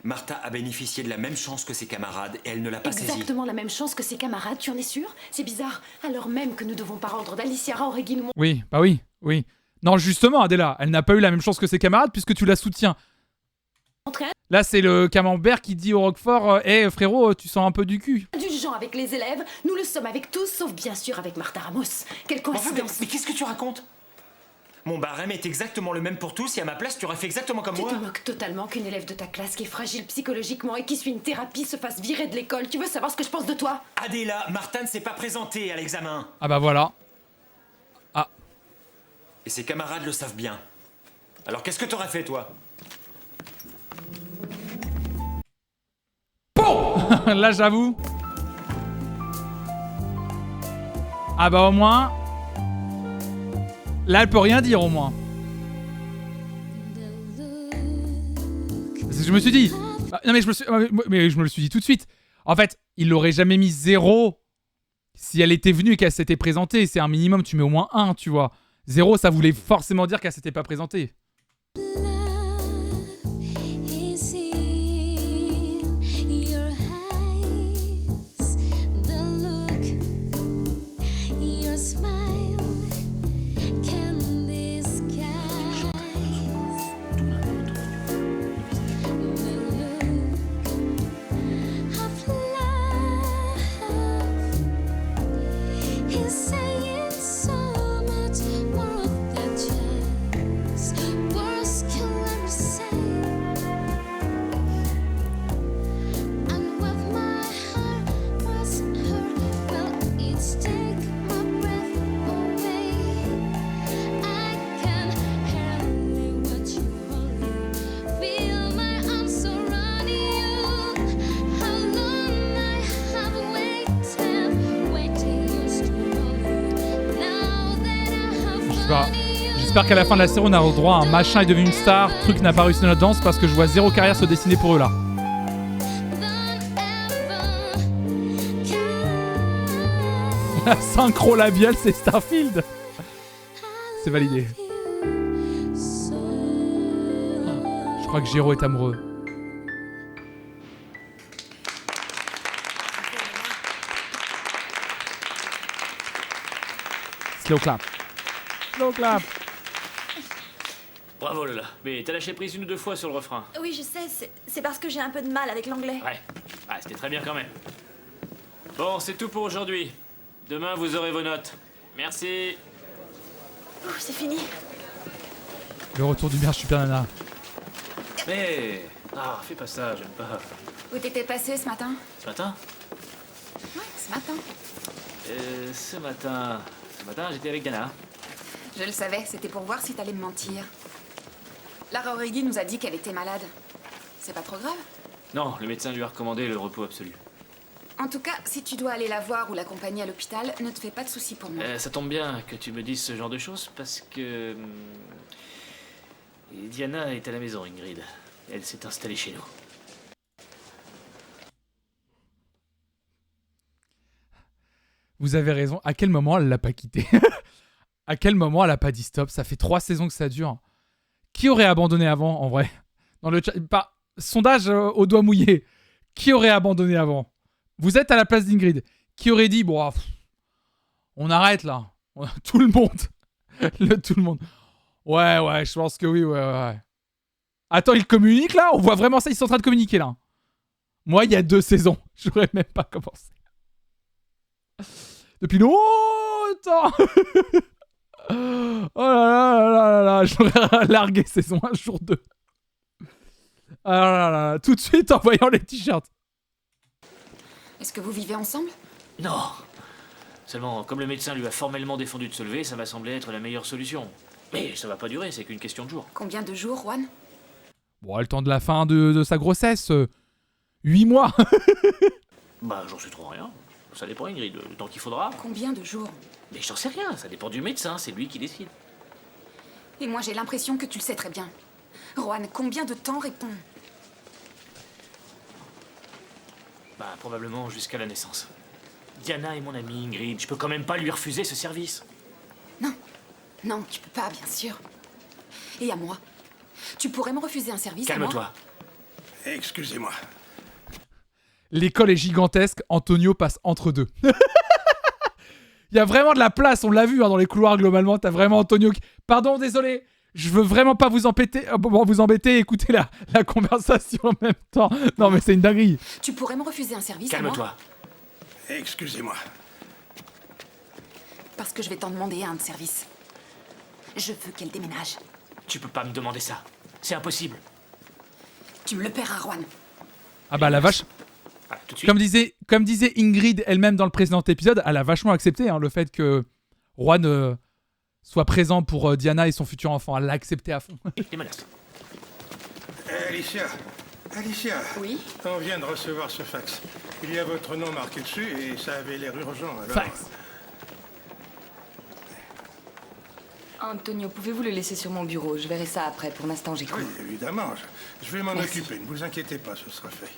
Martha a bénéficié de la même chance que ses camarades et elle ne l'a pas saisie. Exactement la même chance que ses camarades, tu en es sûr? C'est bizarre, alors même que nous devons par ordre d'Alicia Raoregui nous... Oui, bah oui, oui. Non, justement, Adela, elle n'a pas eu la même chance que ses camarades puisque tu la soutiens. Là, c'est le camembert qui dit au Roquefort hey, frérot, tu sens un peu du cul. Indulgents avec les élèves, nous le sommes avec tous, sauf bien sûr avec Martha Ramos. Quelle coïncidence. Mais qu'est-ce que tu racontes? Mon barème est exactement le même pour tous et à ma place, tu aurais fait exactement comme moi. Tu te moques totalement qu'une élève de ta classe qui est fragile psychologiquement et qui suit une thérapie se fasse virer de l'école. Tu veux savoir ce que je pense de toi? Adéla, Martha ne s'est pas présentée à l'examen. Ah bah voilà. Ah. Et ses camarades le savent bien. Alors qu'est-ce que t'aurais fait, toi? Là, j'avoue. Ah bah au moins... Là, elle peut rien dire, au moins. Je me suis dit... Non, mais je me le suis dit tout de suite. En fait, il l'aurait jamais mis 0 si elle était venue et qu'elle s'était présentée. C'est un minimum, tu mets au moins 1, tu vois. 0, ça voulait forcément dire qu'elle s'était pas présentée. J'espère qu'à la fin de la série, on aura droit à un machin est devenu une star, truc n'a pas réussi dans la danse parce que je vois 0 carrière se dessiner pour eux là. La synchro labiale, c'est Starfield. C'est validé. Je crois que Jiro est amoureux. Slow clap. Slow clap. Bravo Lola, mais t'as lâché prise 1 ou 2 fois sur le refrain. Oui, je sais, c'est parce que j'ai un peu de mal avec l'anglais. Ouais, ah, c'était très bien quand même. Bon, c'est tout pour aujourd'hui. Demain, vous aurez vos notes. Merci. C'est fini. Le retour du maire Super Nana. Mais... Ah, fais pas ça, j'aime pas. Où t'étais passé ce matin? Ce matin? Ouais, ce matin. Ce matin, j'étais avec Diana. Je le savais, c'était pour voir si t'allais me mentir. Lara O'Reilly nous a dit qu'elle était malade. C'est pas trop grave? Non, le médecin lui a recommandé le repos absolu. En tout cas, si tu dois aller la voir ou l'accompagner à l'hôpital, ne te fais pas de soucis pour moi. Ça tombe bien que tu me dises ce genre de choses parce que... Diana est à la maison, Ingrid. Elle s'est installée chez nous. Vous avez raison. À quel moment elle l'a pas quitté? À quel moment elle a pas dit stop? Ça fait 3 saisons que ça dure. Qui aurait abandonné avant, en vrai? Dans le chat, sondage au doigt mouillé. Qui aurait abandonné avant? Vous êtes à la place d'Ingrid. Qui aurait dit, bon, on arrête là. Tout le monde. Tout le monde. Ouais, je pense que oui, ouais. Attends, ils communiquent là? On voit vraiment ça, ils sont en train de communiquer là. Moi, il y a 2 saisons. J'aurais même pas commencé. Depuis longtemps. Oh là, j'aurais largué saison 1, jour 2. Ah là, tout de suite en voyant les t-shirts. Est-ce que vous vivez ensemble? Non. Seulement, comme le médecin lui a formellement défendu de se lever, ça m'a semblé être la meilleure solution. Mais ça va pas durer, c'est qu'une question de jours. Combien de jours, Juan? Bon, le temps de la fin de sa grossesse. 8 mois. Bah, j'en sais trop rien. Ça dépend, Ingrid, le temps qu'il faudra. Combien de jours? Mais j'en sais rien, ça dépend du médecin, c'est lui qui décide. Et moi, j'ai l'impression que tu le sais très bien. Juan, combien de temps répond? Bah, probablement jusqu'à la naissance. Diana est mon amie, Ingrid. Je peux quand même pas lui refuser ce service. Non, tu peux pas, bien sûr. Et à moi? Tu pourrais me refuser un service à moi? Calme-toi. Excusez-moi. L'école est gigantesque, Antonio passe entre deux. Il y a vraiment de la place, on l'a vu dans les couloirs globalement, t'as vraiment Antonio qui... Pardon, désolé, Je veux vraiment pas vous embêter, écoutez la conversation en même temps. Non mais c'est une dinguerie. Tu pourrais me refuser un service à Calme-toi. moi Excusez-moi. Parce que je vais t'en demander un de service. Je veux qu'elle déménage. Tu peux pas me demander ça. C'est impossible. Tu me le paieras, Juan. Ah bah la vache. Ah, tout de suite. Comme disait Ingrid elle-même dans le précédent épisode, elle a vachement accepté le fait que Juan soit présent pour Diana et son futur enfant. Elle l'a accepté à fond. Les menaces. Alicia. Oui. On vient de recevoir ce fax. Il y a votre nom marqué dessus et ça avait l'air urgent. Alors... Fax. Antonio, pouvez-vous le laisser sur mon bureau? Je verrai ça après. Pour l'instant, j'ai cru. Oui, évidemment. Je vais m'en Merci. occuper. Ne vous inquiétez pas, ce sera fait.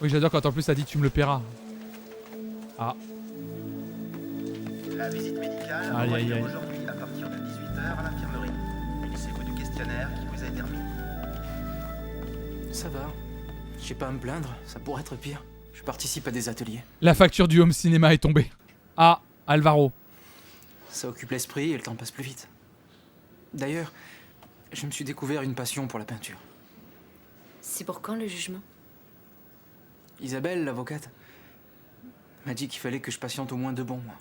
Oui, j'adore quand en plus ça dit tu me le paieras. Ah. La visite médicale Aïe, aura aïe, lieu aïe. aujourd'hui à partir de 18h à l'infirmerie. Munissez-vous du questionnaire qui vous a été remis. Ça va. J'ai pas à me plaindre, ça pourrait être pire. Je participe à des ateliers. La facture du home cinéma est tombée. Ah, Alvaro. Ça occupe l'esprit et le temps passe plus vite. D'ailleurs, je me suis découvert une passion pour la peinture. C'est pour quand le jugement? Isabelle, l'avocate, m'a dit qu'il fallait que je patiente au moins 2 bons mois.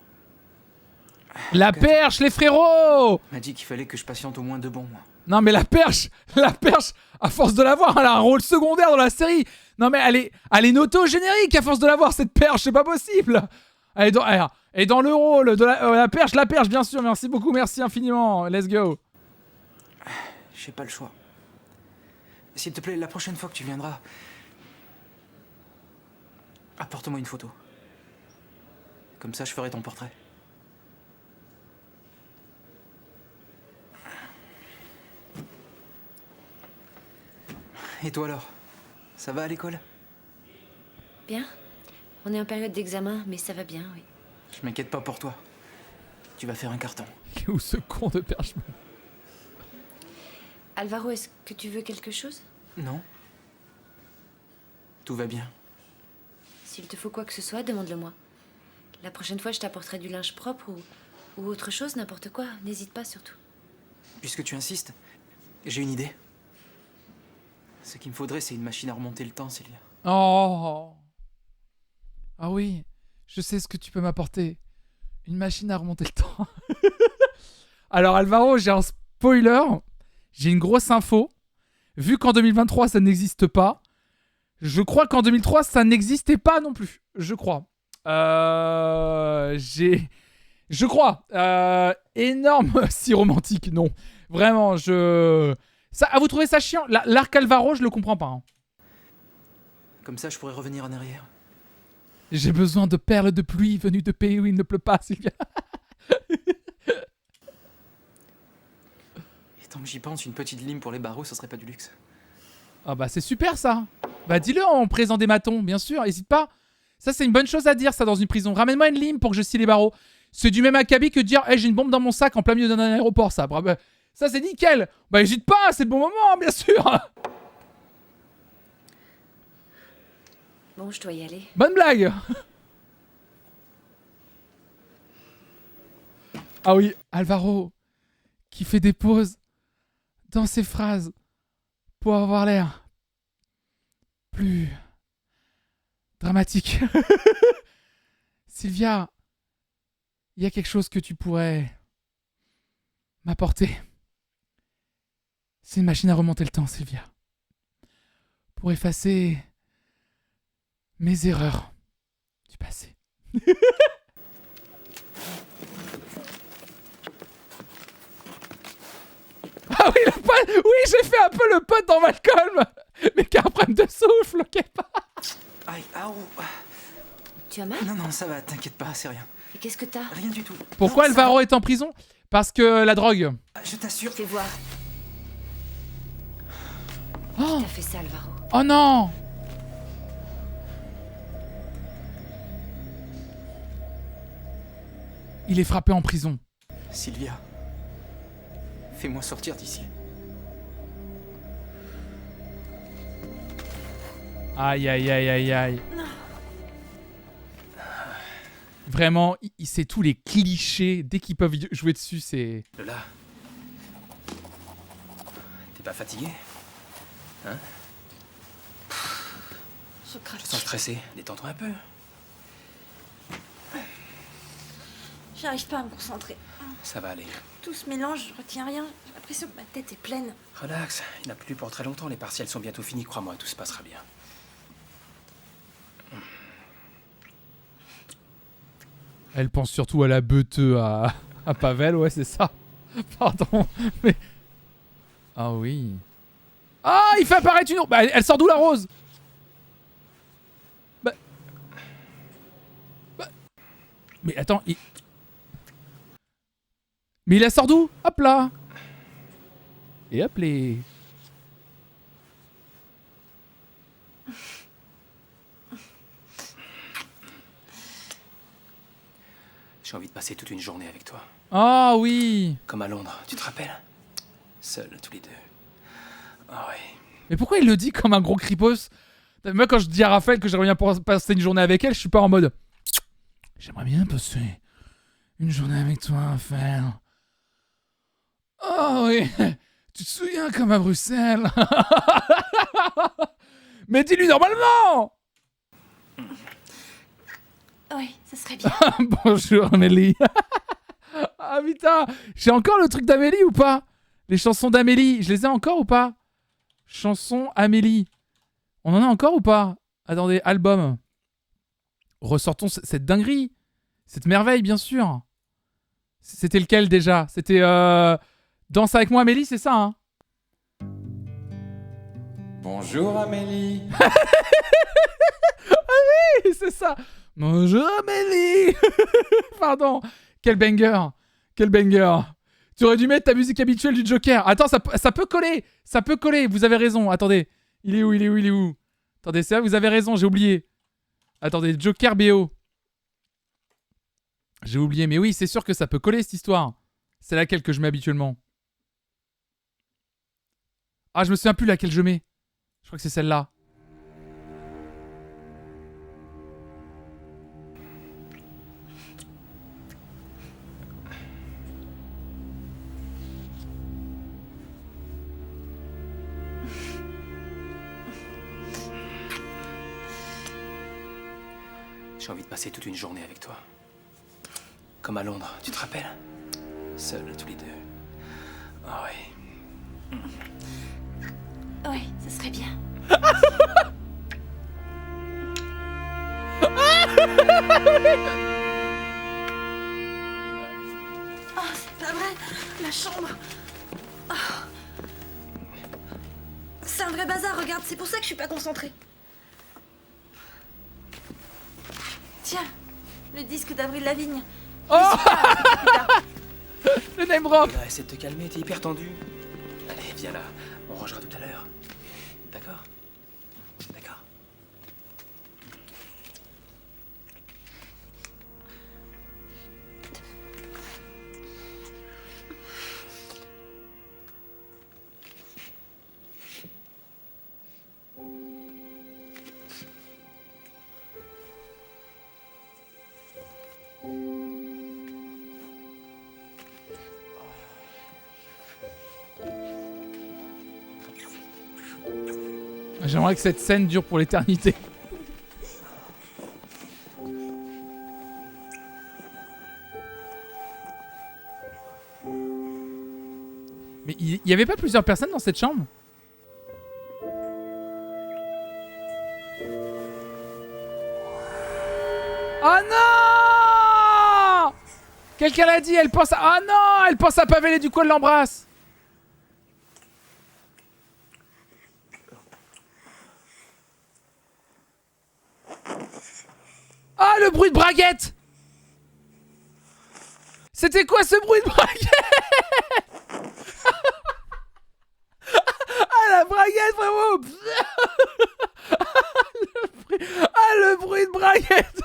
La perche, les frérots! M'a dit qu'il fallait que je patiente au moins 2 bons mois. Non mais la perche, à force de la voir, elle a un rôle secondaire dans la série. Non mais elle est notée au générique à force de la voir, cette perche, c'est pas possible. Elle est dans le rôle de la perche, bien sûr, merci beaucoup, merci infiniment, let's go. J'ai pas le choix. S'il te plaît, la prochaine fois que tu viendras, apporte-moi une photo. Comme ça, je ferai ton portrait. Et toi alors? Ça va à l'école? Bien. On est en période d'examen, mais ça va bien, oui. Je m'inquiète pas pour toi. Tu vas faire un carton. Où ce con de perche? Alvaro, est-ce que tu veux quelque chose? Non. Tout va bien. S'il te faut quoi que ce soit, demande-le-moi. La prochaine fois, je t'apporterai du linge propre ou autre chose, n'importe quoi. N'hésite pas surtout. Puisque tu insistes, j'ai une idée. Ce qu'il me faudrait, c'est une machine à remonter le temps, Sylvia. Oh. Ah oui, je sais ce que tu peux m'apporter. Une machine à remonter le temps. Alors Alvaro, j'ai un spoiler. J'ai une grosse info. Vu qu'en 2023, ça n'existe pas, je crois qu'en 2003, ça n'existait pas non plus. Je crois. Je crois. Énorme si romantique, non. Vraiment, vous trouvez ça chiant? L'arc Alvaro, je le comprends pas. Hein. Comme ça, je pourrais revenir en arrière. J'ai besoin de perles de pluie venues de pays où il ne pleut pas, Sylvia. Et tant que j'y pense, une petite lime pour les barreaux, ça serait pas du luxe. Ah bah c'est super ça. Bah dis-le en présent des matons, bien sûr, hésite pas. Ça c'est une bonne chose à dire ça dans une prison. Ramène-moi une lime pour que je scie les barreaux. C'est du même acabit que de dire hey, j'ai une bombe dans mon sac en plein milieu d'un aéroport ça. Bah, ça c'est nickel. Bah hésite pas, c'est le bon moment, bien sûr. Bon, je dois y aller. Bonne blague. Ah oui, Alvaro, qui fait des pauses dans ses phrases pour avoir l'air plus dramatique. Sylvia, il y a quelque chose que tu pourrais m'apporter. C'est une machine à remonter le temps, Sylvia. Pour effacer mes erreurs du passé. Ah oui, oui, j'ai fait un peu le pote dans Malcolm, mais qui a un problème de souffle, ok pas. Aïe, aouh. Tu as mal? Non, ça va, t'inquiète pas, c'est rien. Et qu'est-ce que t'as? Rien du tout. Pourquoi Non, Alvaro est en prison? Parce que la drogue. Je t'assure. Fais voir. Oh. Qui t'a fait ça, Alvaro? Oh non. Il est frappé en prison. Sylvia, fais-moi sortir d'ici. Aïe, aïe, aïe, aïe, aïe. Vraiment, c'est tous les clichés. Dès qu'ils peuvent jouer dessus, c'est... Lola, t'es pas fatigué? Hein? Je craque. Je te sens stressé. Détends-toi un peu. J'arrive pas à me concentrer. Ça va aller. Tout se mélange, je retiens rien. J'ai l'impression que ma tête est pleine. Relax, il n'y en a plus pour très longtemps. Les partiels sont bientôt finis, crois-moi, tout se passera bien. Elle pense surtout à la beuteux à Pavel, ouais, c'est ça. Pardon, mais... Ah oui. Ah, il fait apparaître une... Bah, elle sort d'où, la rose? Bah... Mais attends, Mais il la sort d'où? Hop là. Et hop les... J'ai envie de passer toute une journée avec toi. Ah oui. Comme à Londres, tu te rappelles? Seuls, tous les deux. Ah oui. Mais pourquoi il le dit comme un gros cripos? Moi, quand je dis à Raphaël que j'aimerais bien passer une journée avec elle, je suis pas en mode... J'aimerais bien passer une journée avec toi, Raphaël. Oh oui. Tu te souviens comme à Bruxelles? Mais dis-lui normalement. Oui, ça serait bien. Bonjour Amélie. Ah putain, j'ai encore le truc d'Amélie ou pas? Les chansons d'Amélie, je les ai encore ou pas? Chansons Amélie. On en a encore ou pas? Attendez, album. Ressortons cette dinguerie. Cette merveille, bien sûr. C'était lequel déjà? C'était Danse avec moi Amélie, c'est ça, hein? Bonjour Amélie. Ah oui, c'est ça. Bonjour Amélie. Pardon. Quel banger. Quel banger. Tu aurais dû mettre ta musique habituelle du Joker. Attends, ça peut coller. Ça peut coller. Vous avez raison. Attendez. Il est où? Attendez, c'est vrai, vous avez raison. J'ai oublié. Attendez, Joker BO. J'ai oublié. Mais oui, c'est sûr que ça peut coller cette histoire. C'est laquelle que je mets habituellement. Ah, je me souviens plus laquelle je mets. Je crois que c'est celle-là. J'ai envie de passer toute une journée avec toi. Comme à Londres, tu te rappelles? Seuls, tous les deux. Ah oui. Oui, ça serait bien. Oh, c'est pas vrai. La chambre. Oh. C'est un vrai bazar, regarde. C'est pour ça que je suis pas concentrée. Tiens, le disque d'Avril Lavigne. Oh. Le name drop. Essaie de te calmer, t'es hyper tendu. Allez, viens là. On rangera tout à l'heure. D'accord? D'accord. J'aimerais que cette scène dure pour l'éternité. Mais il y avait pas plusieurs personnes dans cette chambre? Oh non! Quelqu'un l'a dit, elle pense à... Oh non! Elle pense à Pavel et du coup elle l'embrasse. Ah, le bruit de braguette! C'était quoi ce bruit de braguette? Ah, la braguette, vraiment! Le bruit de braguette!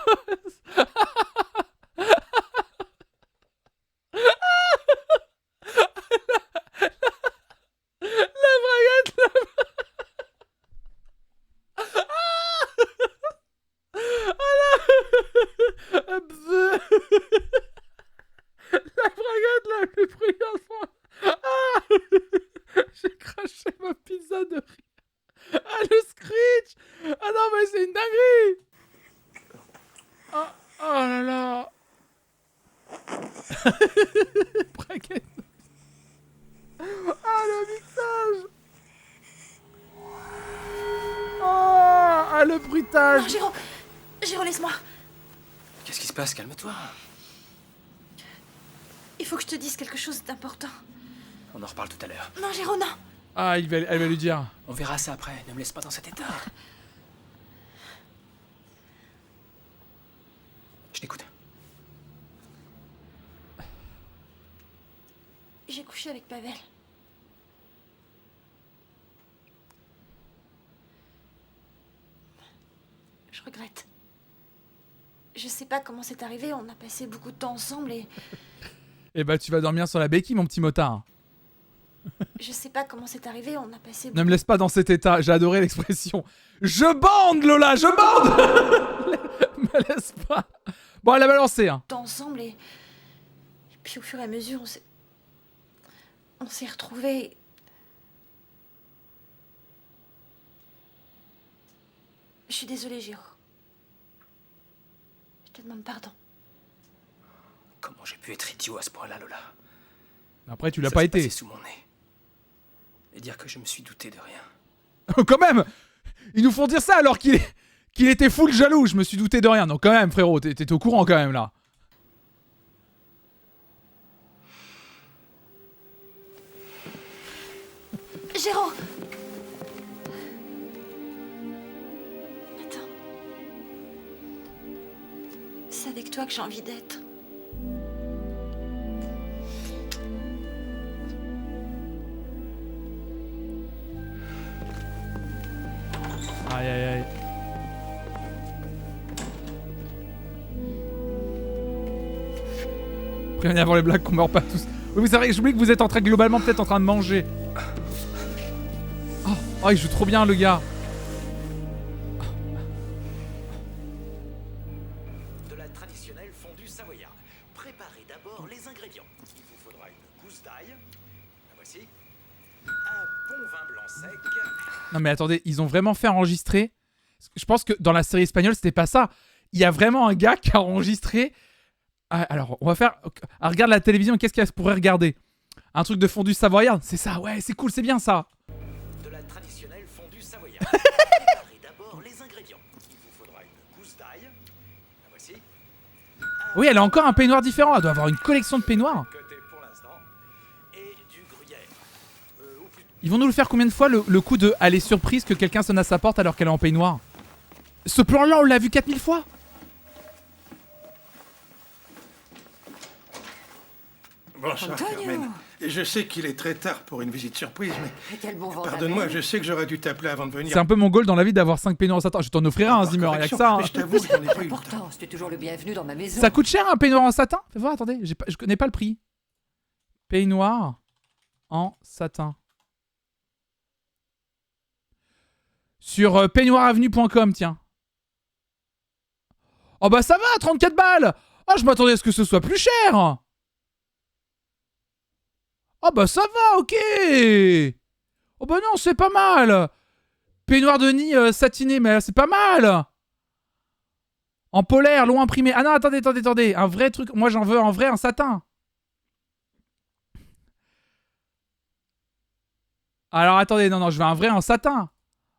La braguette! visage. Non, Géro. Géro, laisse-moi. Qu'est-ce qui se passe? Calme-toi. Il faut que je te dise quelque chose d'important. On en reparle tout à l'heure. Non, Géro, non. Ah, elle va lui dire. On verra ça après. Ne me laisse pas dans cet état. Je t'écoute. J'ai couché avec Pavel. Je regrette. Je sais pas comment c'est arrivé, on a passé beaucoup de temps ensemble et... Eh bah, tu vas dormir sur la béquille, mon petit motard. Je sais pas comment c'est arrivé, on a passé... Ne me laisse pas dans cet état, j'ai adoré l'expression. Je bande, Lola, je bande. Me laisse pas. Bon, elle a balancé, hein. Temps ensemble et puis au fur et à mesure, on s'est retrouvés. Je suis désolée, Géro. Je te demande pardon. Comment j'ai pu être idiot à ce point-là, Lola? Après, tu l'as Ça pas s'est été. passé sous mon nez. Et dire que je me suis douté de rien. Quand même. Ils nous font dire ça alors qu'il était full jaloux. Je me suis douté de rien. Donc quand même, frérot, t'étais au courant quand même là. Géro! Attends. C'est avec toi que j'ai envie d'être. Aïe aïe aïe. Prévenez avant les blagues qu'on meurt pas tous. Oui, mais c'est vrai que j'oublie que vous êtes globalement peut-être en train de manger. Oh, il joue trop bien le gars. De la traditionnelle fondue savoyarde. Préparez d'abord les ingrédients. Il vous faudra une gousse d'ail. La voici. Un bon vin blanc sec. Non mais attendez, ils ont vraiment fait enregistrer. Je pense que dans la série espagnole, c'était pas ça. Il y a vraiment un gars qui a enregistré. Ah, alors, on va faire. Ah, regarde la télévision, qu'est-ce qu'elle pourrait regarder? Un truc de fondue savoyarde? C'est ça, ouais, c'est cool, c'est bien ça. De la traditionnelle fondue savoyarde. Préparez d'abord les ingrédients. Il vous faudra une gousse d'ail. La voici. Oui, elle a encore un peignoir différent. Elle doit avoir une collection de peignoirs. Côté pour l'instant. Et du gruyère. Ils vont nous le faire combien de fois le coup de elle est surprise que quelqu'un sonne à sa porte alors qu'elle est en peignoir? Ce plan-là, on l'a vu 4000 fois. Bonsoir, Carmen. Je sais qu'il est très tard pour une visite surprise, mais... Quel bon vent Pardonne-moi, d'Amérique. je sais que j'aurais dû t'appeler avant de venir. C'est un peu mon goal dans la vie d'avoir 5 peignoirs en satin. Je t'en offrirai un, Zimmer, y'a que ça. Hein. Mais je t'avoue, j'en ai pas eu le temps. Pourtant, tu es toujours le bienvenu dans ma maison. Ça coûte cher un peignoir en satin? Fais voir, attendez, je connais pas le prix. Peignoir en satin. Sur peignoiravenue.com, tiens. Oh bah ça va, 34 balles. Oh, je m'attendais à ce que ce soit plus cher. Oh bah ça va, ok. Oh bah non, c'est pas mal. Peignoir de nid satiné, mais c'est pas mal. En polaire, long imprimé. Ah non, attendez. Un vrai truc. Moi, j'en veux en vrai, un satin. Alors, attendez. Non, je veux un vrai en satin.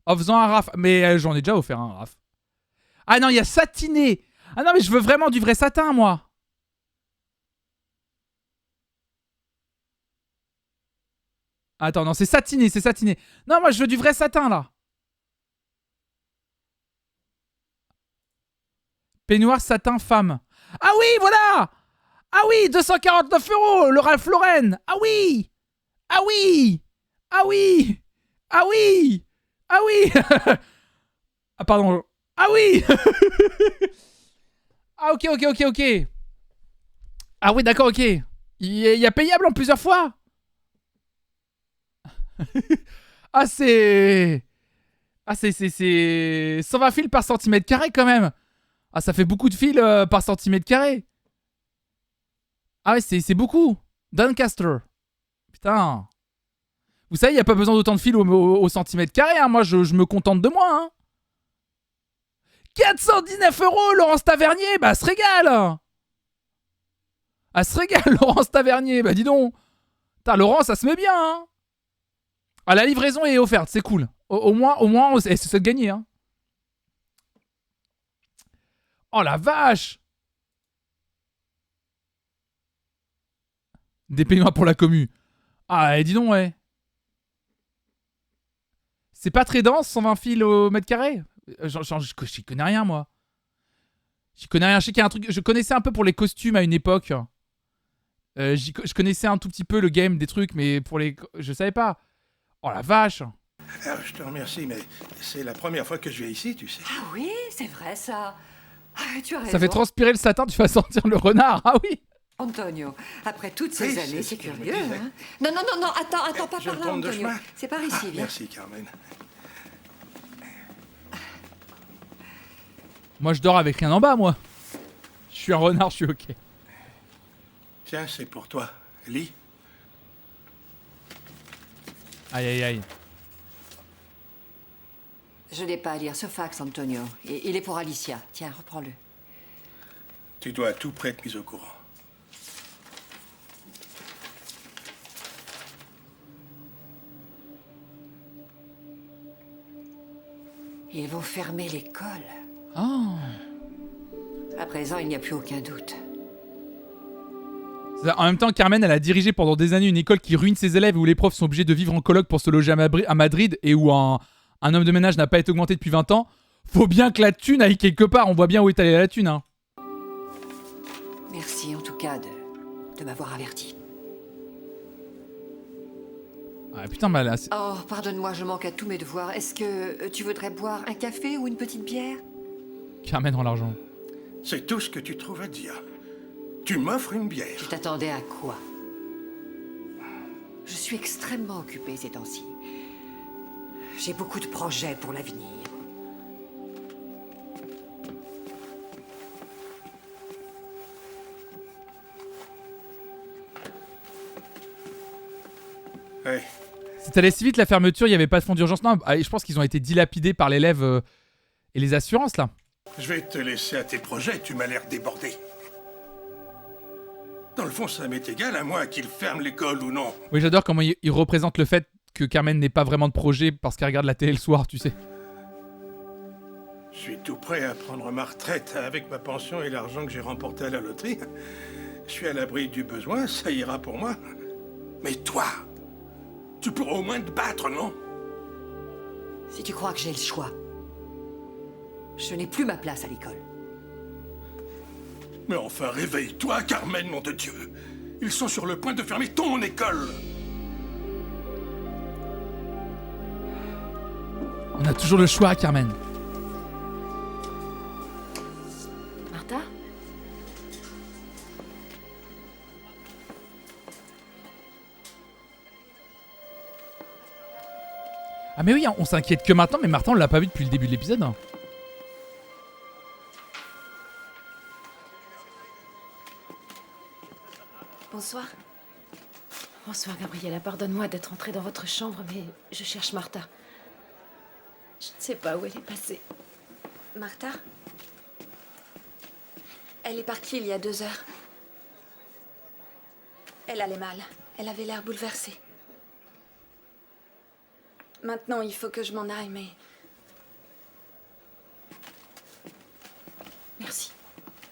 En faisant un raf. Mais j'en ai déjà offert un raf. Ah non, il y a satiné. Ah non, mais je veux vraiment du vrai satin, moi. Attends, non, c'est satiné. Non, moi, je veux du vrai satin, là. Peignoir satin femme. Ah oui, voilà. Ah oui, 249 €, le Ralph Lauren. Ah oui. Ah pardon. Ah oui. Ah ok. Ah oui, d'accord, ok. Il y a payable en plusieurs fois. Ah c'est 120 fils par centimètre carré quand même. Ah, ça fait beaucoup de fils par centimètre carré. Ah ouais, c'est beaucoup. Doncaster. Putain. Vous savez, il n'y a pas besoin d'autant de fils au centimètre carré. Hein. Moi, je me contente de moi. Hein. 419 €, Laurence Tavernier. Bah, elle se régale. Elle se régale, Laurence Tavernier. Bah, dis donc. Putain, Laurence, ça se met bien. Hein. Ah, la livraison est offerte, c'est cool. Au moins c'est de gagner. Hein. Oh la vache! Des peignoirs pour la commu. Ah, et dis donc, ouais. C'est pas très dense, 120 fils au mètre carré? J'y connais rien, moi. J'y connais rien. Je sais qu'il y a un truc... Je connaissais un peu pour les costumes à une époque. Je connaissais un tout petit peu le game des trucs, mais pour les... Je savais pas. Oh la vache! Alors, je te remercie, mais c'est la première fois que je viens ici, tu sais. Ah oui, c'est vrai ça. Ah, tu as raison. Ça fait transpirer le satin, tu vas sentir le renard. Ah oui! Antonio, après toutes ces Oui, années, c'est ce que je me curieux. disais. Hein. Non, attends, pas Je par me là, trompe de Antonio. chemin. C'est par ici, viens. Merci, Carmen. Moi, je dors avec rien en bas, moi. Je suis un renard, je suis ok. Tiens, c'est pour toi. Lis. Aïe, aïe, aïe. Je n'ai pas à lire ce fax, Antonio. Et il est pour Alicia. Tiens, reprends-le. Tu dois à tout près être mis au courant. Ils vont fermer l'école. Oh. À présent, il n'y a plus aucun doute. En même temps, Carmen, elle a dirigé pendant des années une école qui ruine ses élèves et où les profs sont obligés de vivre en coloc pour se loger à Madrid et où un homme de ménage n'a pas été augmenté depuis 20 ans. Faut bien que la thune aille quelque part. On voit bien où est allée la thune, hein. Merci en tout cas de m'avoir averti. Ah putain, bah là... Oh, pardonne-moi, je manque à tous mes devoirs. Est-ce que tu voudrais boire un café ou une petite bière? Carmen rend l'argent. C'est tout ce que tu trouves à dire. Tu m'offres une bière. Tu t'attendais à quoi? Je suis extrêmement occupée ces temps-ci. J'ai beaucoup de projets pour l'avenir. Ouais. C'est allé si vite la fermeture, il n'y avait pas de fonds d'urgence. Non, je pense qu'ils ont été dilapidés par l'élève et les assurances, là. Je vais te laisser à tes projets, tu m'as l'air débordé. Dans le fond, ça m'est égal à moi qu'il ferme l'école ou non. Oui, j'adore comment il représente le fait que Carmen n'ait pas vraiment de projet parce qu'elle regarde la télé le soir, tu sais. Je suis tout prêt à prendre ma retraite avec ma pension et l'argent que j'ai remporté à la loterie. Je suis à l'abri du besoin, ça ira pour moi. Mais toi, tu pourras au moins te battre, non? Si tu crois que j'ai le choix, je n'ai plus ma place à l'école. Mais enfin, réveille-toi, Carmen, nom de Dieu. Ils sont sur le point de fermer ton école. On a toujours le choix, Carmen. Martha? Ah mais oui, on s'inquiète que maintenant, mais Martha, on l'a pas vu depuis le début de l'épisode. Bonsoir. Bonsoir, Gabriella. Pardonne-moi d'être entrée dans votre chambre, mais je cherche Martha. Je ne sais pas où elle est passée. Martha? Elle est partie il y a 2 heures. Elle allait mal. Elle avait l'air bouleversée. Maintenant, il faut que je m'en aille, mais... Merci.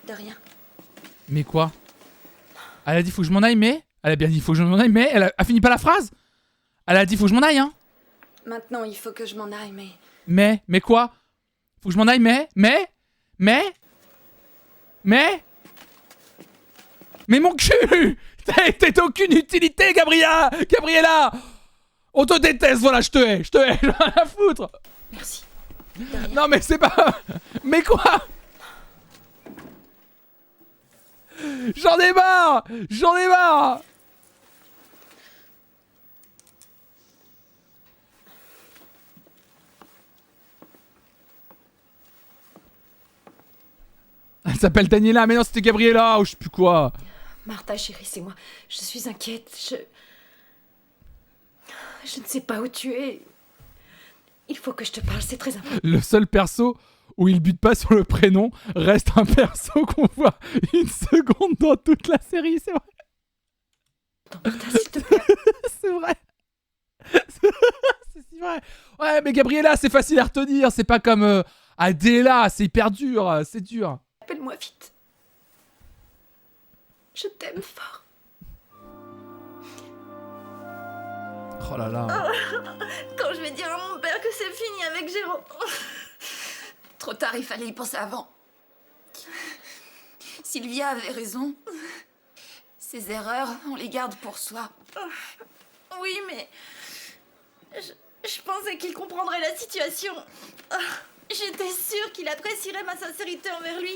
De rien. Mais quoi? Elle a dit faut que je m'en aille, mais... Elle a bien dit faut que je m'en aille, mais... Elle a fini pas la phrase? Elle a dit faut que je m'en aille, hein? Maintenant, il faut que je m'en aille, mais... Mais quoi? Faut que je m'en aille, mais mon cul! T'as aucune utilité, Gabriella! On te déteste, voilà, je te hais, j'en ai rien à foutre! Merci. Non mais c'est pas... Mais quoi? J'en ai marre! Elle s'appelle Daniela, mais non, c'était Gabriella, ou je sais plus quoi. Martha, chérie, c'est moi. Je suis inquiète. Je ne sais pas où tu es. Il faut que je te parle, c'est très important. Le seul perso où il bute pas sur le prénom reste un perso qu'on voit une seconde dans toute la série, c'est vrai. Non, Martha, s'il te plaît. C'est vrai. C'est si vrai. Ouais, mais Gabriella, c'est facile à retenir. C'est pas comme Adela, c'est hyper dur. C'est dur. Appelle Rejoins-moi vite. Je t'aime fort. Oh là là. Quand je vais dire à mon père que c'est fini avec Jérôme. Trop tard, il fallait y penser avant. Sylvia avait raison. Ces erreurs, on les garde pour soi. Oui, mais... Je pensais qu'il comprendrait la situation. J'étais sûre qu'il apprécierait ma sincérité envers lui.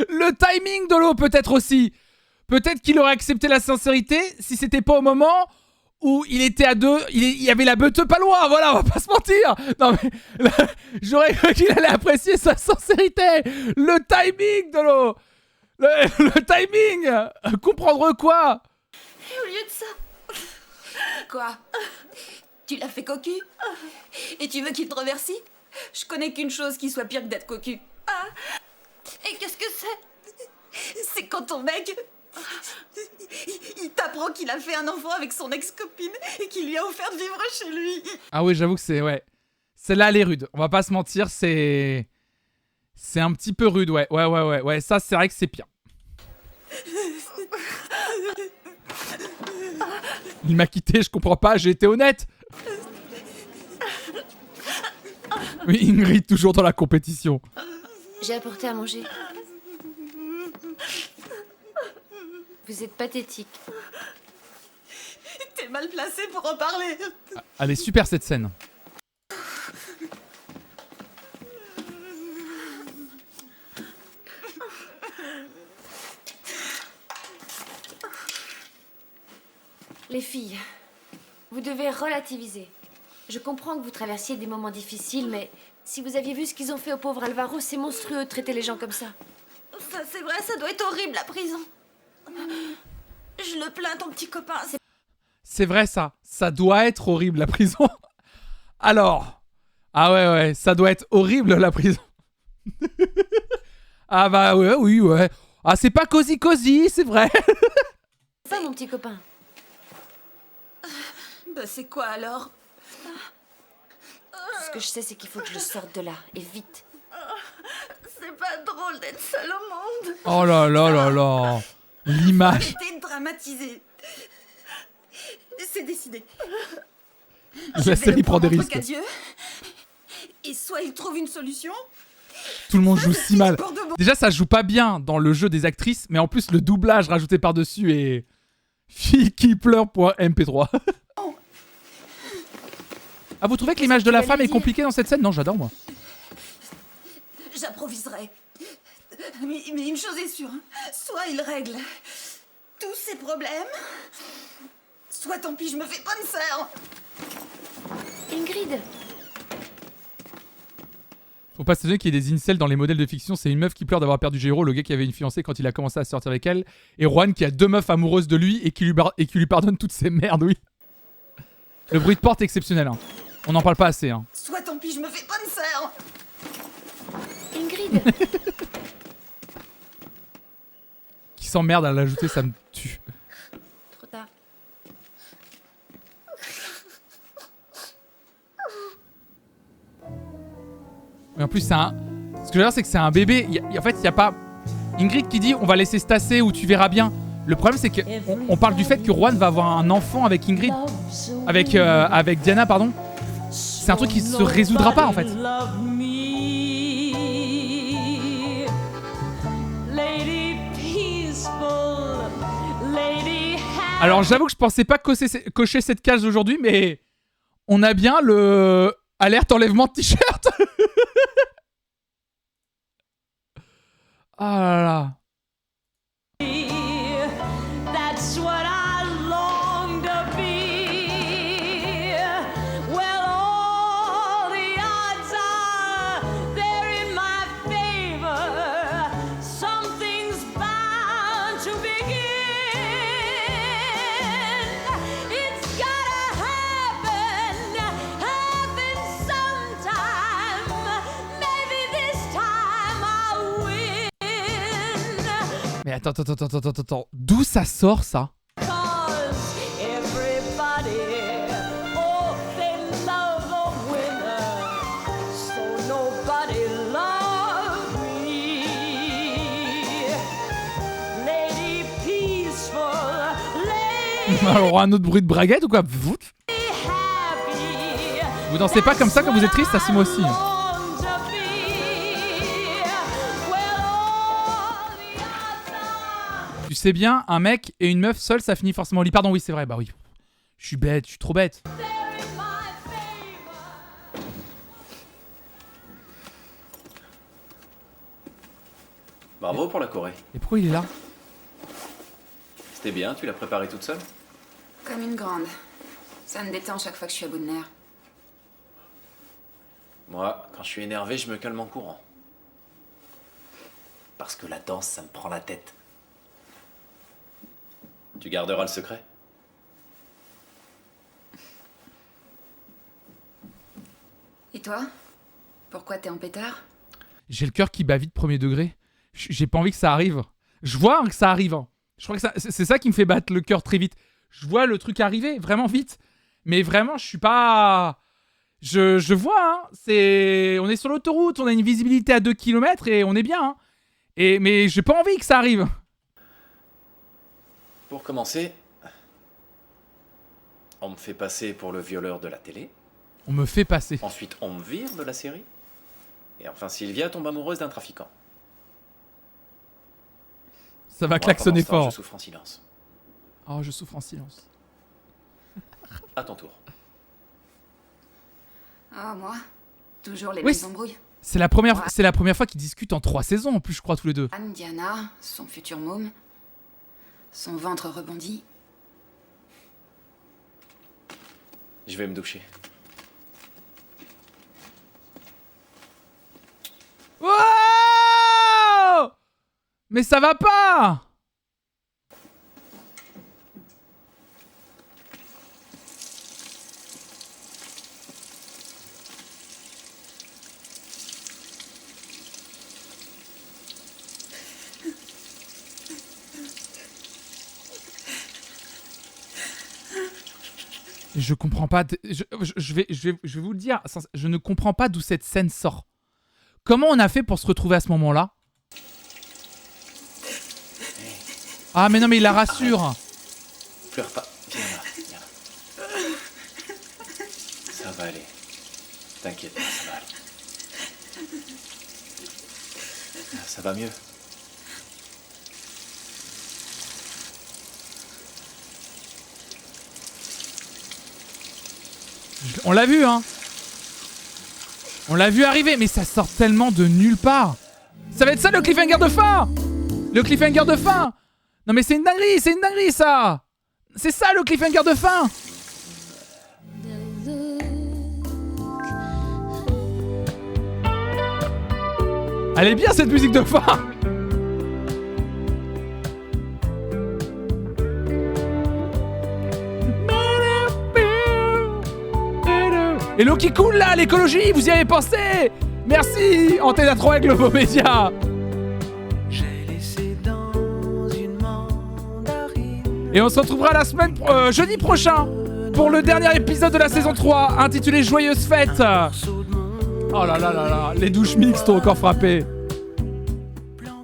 Le timing de l'eau peut-être aussi. Peut-être qu'il aurait accepté la sincérité si c'était pas au moment où il était à deux. Il y avait la beute pas loin, voilà, on va pas se mentir. Non mais j'aurais cru qu'il allait apprécier sa sincérité. Le timing de l'eau. Le timing. Comprendre quoi? Et au lieu de ça... Quoi? Tu l'as fait cocu? Et tu veux qu'il te remercie? Je connais qu'une chose qui soit pire que d'être cocu. Ah. Et qu'est-ce que c'est? C'est quand ton mec... Il t'apprend qu'il a fait un enfant avec son ex-copine et qu'il lui a offert de vivre chez lui. Ah oui, j'avoue que c'est... Ouais. Celle-là, elle est rude. On va pas se mentir, c'est... C'est un petit peu rude, ouais. Ouais, ça, c'est vrai que c'est pire. Il m'a quitté, je comprends pas, j'ai été honnête. Oui, Ingrid, toujours dans la compétition. J'ai apporté à manger. Vous êtes pathétique. T'es mal placé pour en parler. Elle est super cette scène. Les filles, vous devez relativiser. Je comprends que vous traversiez des moments difficiles, mais si vous aviez vu ce qu'ils ont fait au pauvre Alvaro, c'est monstrueux de traiter les gens comme ça. Ça, c'est vrai, ça doit être horrible, la prison. Je le plains, ton petit copain. C'est vrai ça. Ça doit être horrible la prison. Alors. Ah ouais, ça doit être horrible la prison. Ah bah ouais, oui. Ah c'est pas cosy, c'est vrai. Ça mon petit copain. Bah c'est quoi alors? Tout ce que je sais c'est qu'il faut que je sorte de là, et vite. C'est pas drôle d'être seule au monde. Oh là là. L'image. Arrêtez de dramatiser. C'est décidé. La série prend des risques. Dieu. Et soit il trouve une solution. Tout le monde joue si mal. Déjà ça joue pas bien dans le jeu des actrices, mais en plus le doublage rajouté par-dessus est... Fille qui pleure.mp3. Ah, vous trouvez que l'image de la femme est compliquée dans cette scène? Non, j'adore moi. J'improviserai. Mais une chose est sûre, soit il règle tous ses problèmes, soit tant pis, je me fais bonne sœur. Ingrid. Faut pas se donner qu'il y ait des incels dans les modèles de fiction. C'est une meuf qui pleure d'avoir perdu Jérôme, le gars qui avait une fiancée quand il a commencé à sortir avec elle. Et Juan qui a 2 meufs amoureuses de lui et qui lui pardonne toutes ses merdes, oui. Le bruit de porte est exceptionnel. Hein. On n'en parle pas assez. Hein. Soit tant pis, je me fais bonne sœur. Ingrid. Qui s'emmerde à l'ajouter, ça me tue. Trop tard. Mais en plus, c'est un... Ce que je veux dire, c'est que c'est un bébé. En fait, il n'y a pas... Ingrid qui dit, on va laisser se tasser ou tu verras bien. Le problème, c'est qu'on parle du fait que Juan va avoir un enfant avec Ingrid. Avec Diana, pardon. C'est un truc qui se résoudra pas, en fait. Alors, j'avoue que je pensais pas cocher cette case aujourd'hui, mais... On a bien le... Alerte enlèvement de t-shirt. Ah là là. That's what I long to be. Well, all the odds are they're in my favor. Something's bound to begin. It's gotta happen sometime. Maybe this time I'll win. Mais attends. D'où ça sort, ça? Everybody, oh, they love a winner, so nobody loves me. Alors, un autre bruit de braguette ou quoi? Vous dansez pas comme ça quand vous êtes triste, ça c'est moi aussi. Tu sais bien, un mec et une meuf seule, ça finit forcément au lit. Pardon, oui, c'est vrai, bah oui. Je suis bête, je suis trop bête. Bravo pour la Corée. Et pourquoi il est là? C'était bien, tu l'as préparée toute seule? Comme une grande. Ça me détend chaque fois que je suis à bout de nerfs. Moi, quand je suis énervé, je me calme en courant. Parce que la danse, ça me prend la tête. Tu garderas le secret? Et toi? Pourquoi t'es en pétard? J'ai le cœur qui bat vite premier degré. J'ai pas envie que ça arrive. Je vois que ça arrive. Hein. Je crois que c'est ça qui me fait battre le cœur très vite. Je vois le truc arriver vraiment vite. Mais vraiment, je suis pas... Je vois, hein. On est sur l'autoroute, on a une visibilité à 2 km et on est bien. Hein. Mais j'ai pas envie que ça arrive. Pour commencer, on me fait passer pour le violeur de la télé. On me fait passer. Ensuite, on me vire de la série. Et enfin, Sylvia tombe amoureuse d'un trafiquant. Ça va klaxonner fort. Je souffre en silence. Oh, je souffre en silence. À ton tour. Oh, moi? Toujours les Oui, mêmes embrouilles. c'est la première fois qu'ils discutent en 3 saisons en plus, je crois, tous les deux. Anne, Diana, son futur môme. Son ventre rebondit. Je vais me doucher. Oh! Mais ça va pas! Je comprends pas. Je vais vous le dire. Je ne comprends pas d'où cette scène sort. Comment on a fait pour se retrouver à ce moment-là? Ah mais non mais il la rassure. Pleure pas. Viens là. Viens là. Ça va aller. T'inquiète pas, ça va aller. Ça va mieux. On l'a vu, hein. On l'a vu arriver, mais ça sort tellement de nulle part. Ça va être ça le cliffhanger de fin. Le cliffhanger de fin. Non mais c'est une dinguerie ça. C'est ça le cliffhanger de fin. Elle est bien cette musique de fin. Et l'eau qui coule là, l'écologie, vous y avez pensé? Merci, Antenne A3 avec le beau média. Et on se retrouvera la semaine jeudi prochain pour le dernier épisode de la saison 3 intitulé Joyeuse Fête. Oh là là là là, les douches mixtes ont encore frappé.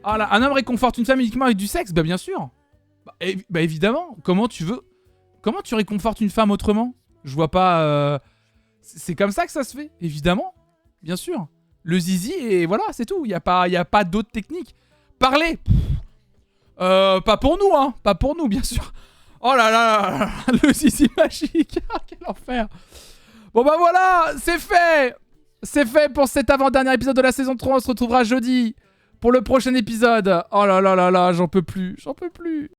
Oh là, un homme réconforte une femme uniquement avec du sexe? Bah bien sûr. Bah évidemment. Comment tu réconfortes une femme autrement? Je vois pas... C'est comme ça que ça se fait, évidemment. Bien sûr. Le zizi et voilà, c'est tout. Il y a pas d'autres techniques. Parler. Pas pour nous, hein. Pas pour nous, bien sûr. Oh là là, là, le zizi magique. Quel enfer. Bon bah voilà, c'est fait. C'est fait pour cet avant-dernier épisode de la saison 3. On se retrouvera jeudi pour le prochain épisode. Oh là là là là, j'en peux plus.